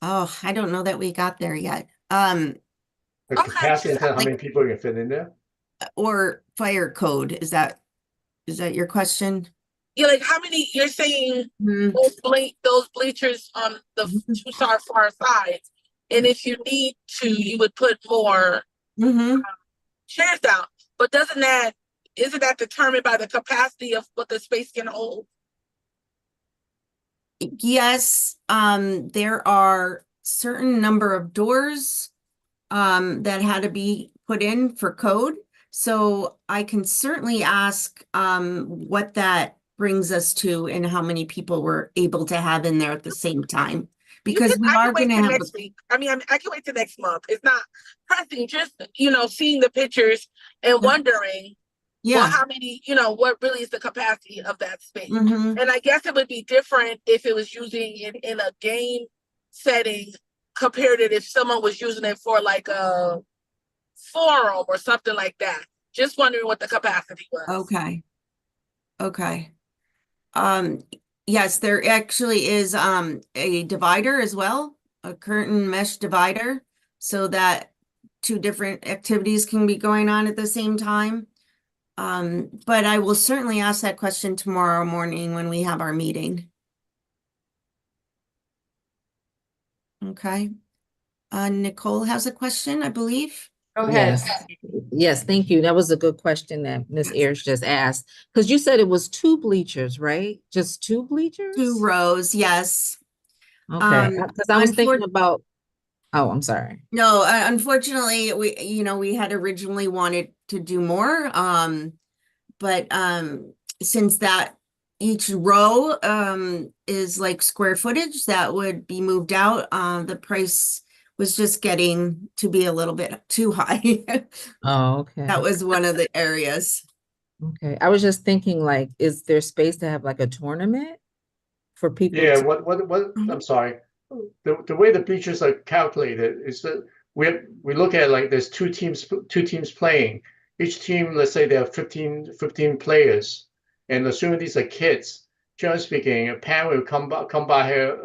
Speaker 3: Oh, I don't know that we got there yet.
Speaker 10: The
Speaker 5: Okay.
Speaker 10: capacity, in terms of how
Speaker 3: Like-
Speaker 10: many people you can fit in there?
Speaker 3: Or fire code, is that your question?
Speaker 5: Yeah, like how many, you're saying
Speaker 3: Hmm.
Speaker 5: those bleachers on the two far sides. And if you need to, you would put more
Speaker 3: Mm-hmm.
Speaker 5: chairs down. But isn't that determined by the capacity of what the space can hold?
Speaker 3: Yes, there are certain number of doors that had to be put in for code. So I can certainly ask what that brings us to and how many people we're able to have in there at the same time. Because we
Speaker 5: I
Speaker 3: are
Speaker 5: can wait
Speaker 3: gonna
Speaker 5: till
Speaker 3: have,
Speaker 5: next week. I mean, I can wait till next month. It's not pressing, just, seeing the pictures and wondering, well,
Speaker 3: yeah.
Speaker 5: how many, what really is the capacity of that space?
Speaker 3: Mhm.
Speaker 5: And I guess it would be different if it was using it in a game compared to if someone was using it for like a forum or something like that. Just wondering what the capacity was.
Speaker 3: Okay. Okay. Yes, there actually is a divider as well, a curtain mesh divider, so that two different activities can be going on at the same time. But I will certainly ask that question tomorrow morning when we have our meeting. Okay. Nicole has a question, I believe.
Speaker 1: Go ahead.
Speaker 12: Yes. Yes, thank you. That was a good question that Ms. Ayers just asked. Because you said it was 2 bleachers, right? Just 2 bleachers?
Speaker 3: 2 rows, yes.
Speaker 12: Okay, because I was thinking
Speaker 3: unfor-
Speaker 12: about, oh, I'm sorry.
Speaker 3: No, unfortunately, we had originally wanted to do more. But since that each row is like square footage that would be moved out, the price was just getting to be a little bit too high.
Speaker 12: Oh, okay.
Speaker 3: That was one of the areas.
Speaker 12: Okay, I was just thinking, like, is there space to have like a tournament for people?
Speaker 10: Yeah,
Speaker 12: to-
Speaker 10: what, I'm sorry. The way the bleachers are calculated is that we look at like there's two teams playing. Each team, let's say there are 15 players, and assuming these are kids, generally speaking, a parent will come by here,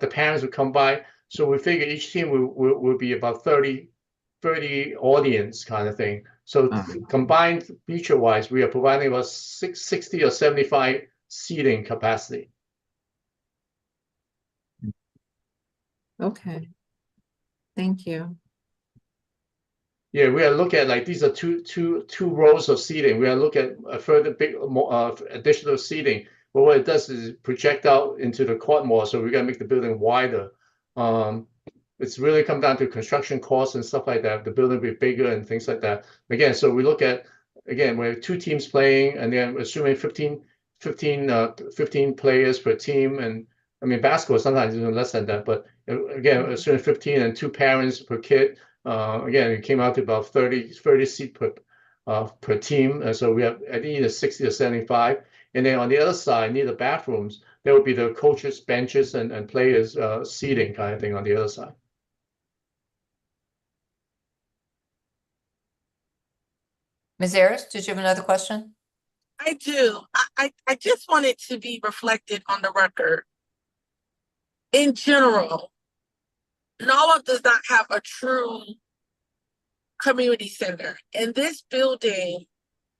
Speaker 10: the parents will come by. So we figure each team will be about 30 audience kind of thing. So combined bleacher wise, we are providing about 60 or 75 seating capacity.
Speaker 12: Okay. Thank you.
Speaker 10: Yeah, we are looking at like these are two rows of seating. We are looking at a further more additional seating. But what it does is project out into the court more, so we're gonna make the building wider. It's really come down to construction costs and stuff like that. The building will be bigger and things like that. Again, so we look at we have 2 teams playing, and then assuming 15 players per team, and I mean basketball sometimes even less than that, but again, assuming 15 and 2 parents per kid. Again, it came out to about 30 seat per team. And so we have, I think, either 60 or 75. And then on the other side, near the bathrooms, there would be the coaches' benches and players' seating kind of thing on the other side.
Speaker 1: Ms. Ayers, did you have another question?
Speaker 5: I do. I just want it to be reflected on the record. In general, Norwalk does not have a true community center, and this building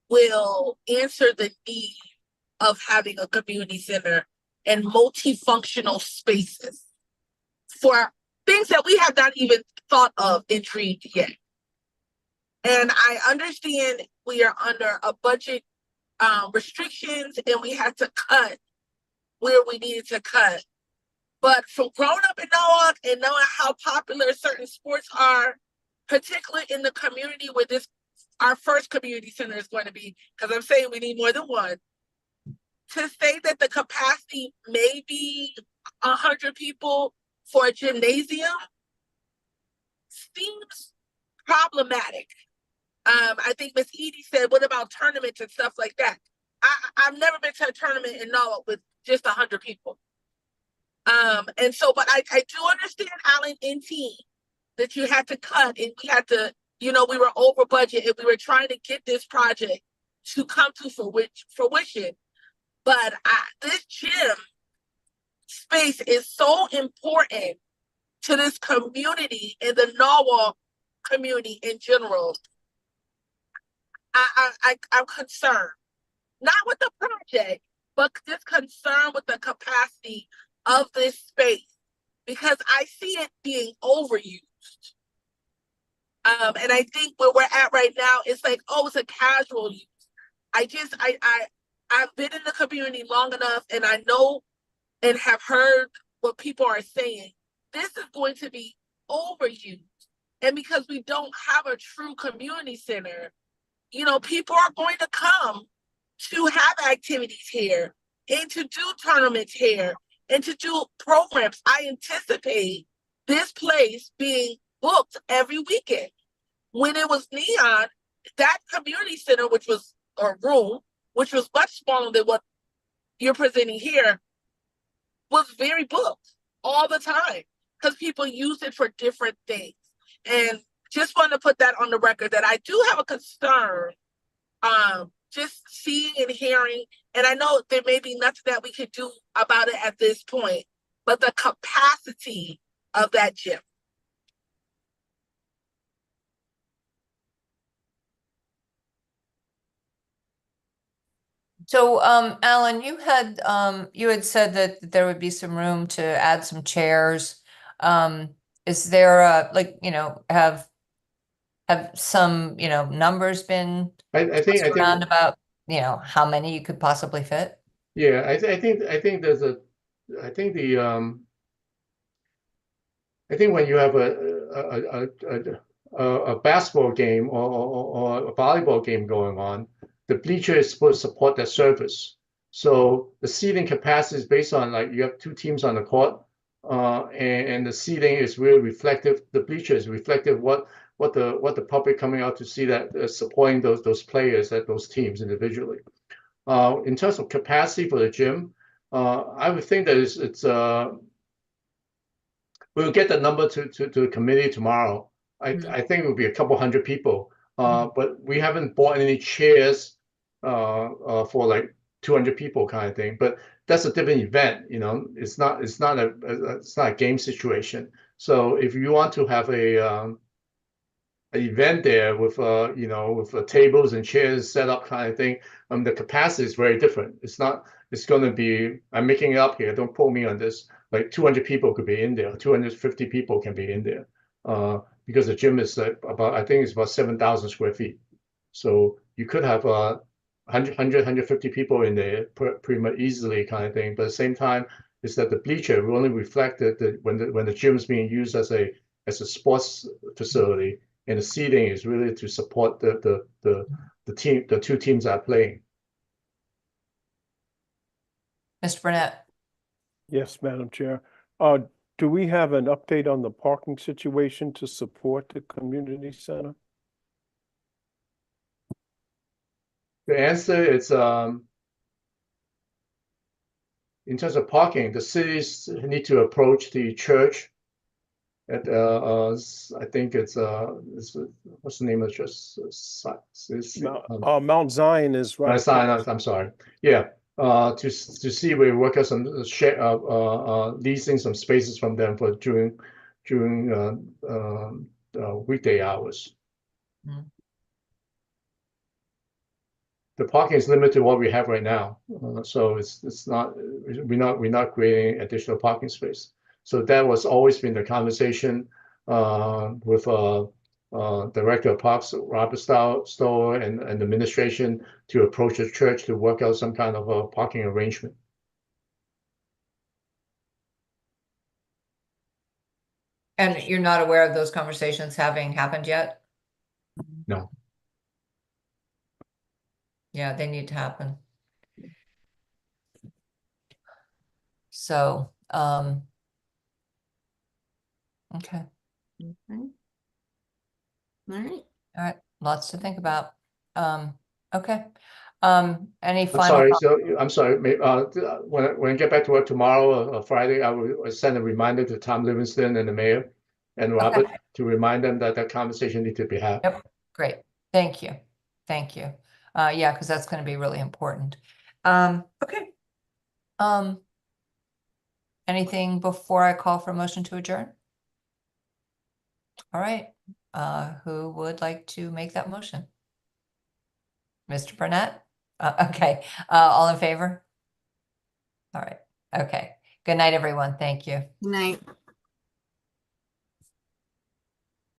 Speaker 5: will answer the need of having a community center and multifunctional spaces for things that we have not even thought of and dreamed yet. And I understand we are under a budget restrictions and we had to cut where we needed to cut. But from growing up in Norwalk and knowing how popular certain sports are, particularly in the community where our first community center is going to be, because I'm saying we need more than one, to say that the capacity may be 100 people for a gymnasium seems problematic. I think Ms. Edie said, what about tournaments and stuff like that? I've never been to a tournament in Norwalk with just 100 people. And so, but I do understand, Alan and team, that you had to cut and we had to you know, we were over budget and we were trying to get this project to come to fruition. But this gym space is so important to this community and the Norwalk community in general. I'm concerned, not with the project, but just concerned with the capacity of this space, because I see it being overused. And I think where we're at right now, it's like, oh, it's a casual use. I've been in the community long enough, and I know and have heard what people are saying. This is going to be overused. And because we don't have a true community center, you know, people are going to come to have activities here and to do tournaments here and to do programs. I anticipate this place being booked every weekend. When it was Neon, that community center, which was a room, which was much smaller than what you're presenting here, was very booked all the time because people use it for different things. And just want to put that on the record that I do have a concern, just seeing and hearing, and I know there may be nothing that we could do about it at this point, but the capacity of that gym.
Speaker 1: So, Alan, you had said that there would be some room to add some chairs. Is there have some, numbers been
Speaker 10: I think
Speaker 1: around about, how many you could possibly fit?
Speaker 10: yeah, I think there's I think when you have a basketball game or a volleyball game going on, the bleacher is supposed to support that surface. So the seating capacity is based on, like, you have two teams on the court, and the seating is really reflective. The bleacher is reflective what the public coming out to see, that supporting those players at those teams individually. In terms of capacity for the gym, I would think that it's we'll get the number to the committee tomorrow. I think it will be a couple hundred people, but we haven't bought any chairs for like 200 people kind of thing. But that's a different event, It's not a game situation. So if you want to have an event there with with tables and chairs set up kind of thing, the capacity is very different. It's going to be, I'm making it up here, don't quote me on this, like 200 people could be in there, 250 people can be in there, because the gym is I think it's about 7,000 square feet. So you could have 150 people in there pretty much easily kind of thing. But at the same time, is that the bleacher will only reflect that when the gym is being used as a sports facility, and the seating is really to support the two teams that are playing.
Speaker 1: Mr. Burnett?
Speaker 6: Yes, Madam Chair. Do we have an update on the parking situation to support the community center?
Speaker 10: The answer is, in terms of parking, the cities need to approach the church at I think it's what's the name of the
Speaker 6: Mount Zion is right.
Speaker 10: Mount Zion, I'm sorry. Yeah. To see we work out some leasing some spaces from them for during weekday hours. The parking is limited to what we have right now, so it's not, we're not creating additional parking space. So that was always been the conversation with Director of Parks Robert Stowe and administration, to approach the church to work out some kind of a parking arrangement.
Speaker 1: And you're not aware of those conversations having happened yet?
Speaker 10: No.
Speaker 1: Yeah, they need to happen. So, okay.
Speaker 3: All
Speaker 1: right, lots to think about. Okay. Any
Speaker 10: I'm
Speaker 1: final?
Speaker 10: sorry. I'm sorry. When I get back to work tomorrow or Friday, I will send a reminder to Tom Livingston and the mayor, and Robert to remind them that that conversation needs to be had.
Speaker 1: Yep, great. Thank you. Thank you. Yeah, because that's going to be really important. Okay. Anything before I call for a motion to adjourn? All right. Who would like to make that motion? Mr. Burnett? Okay. All in favor? All right. Okay. Good night, everyone. Thank you.
Speaker 3: Good night.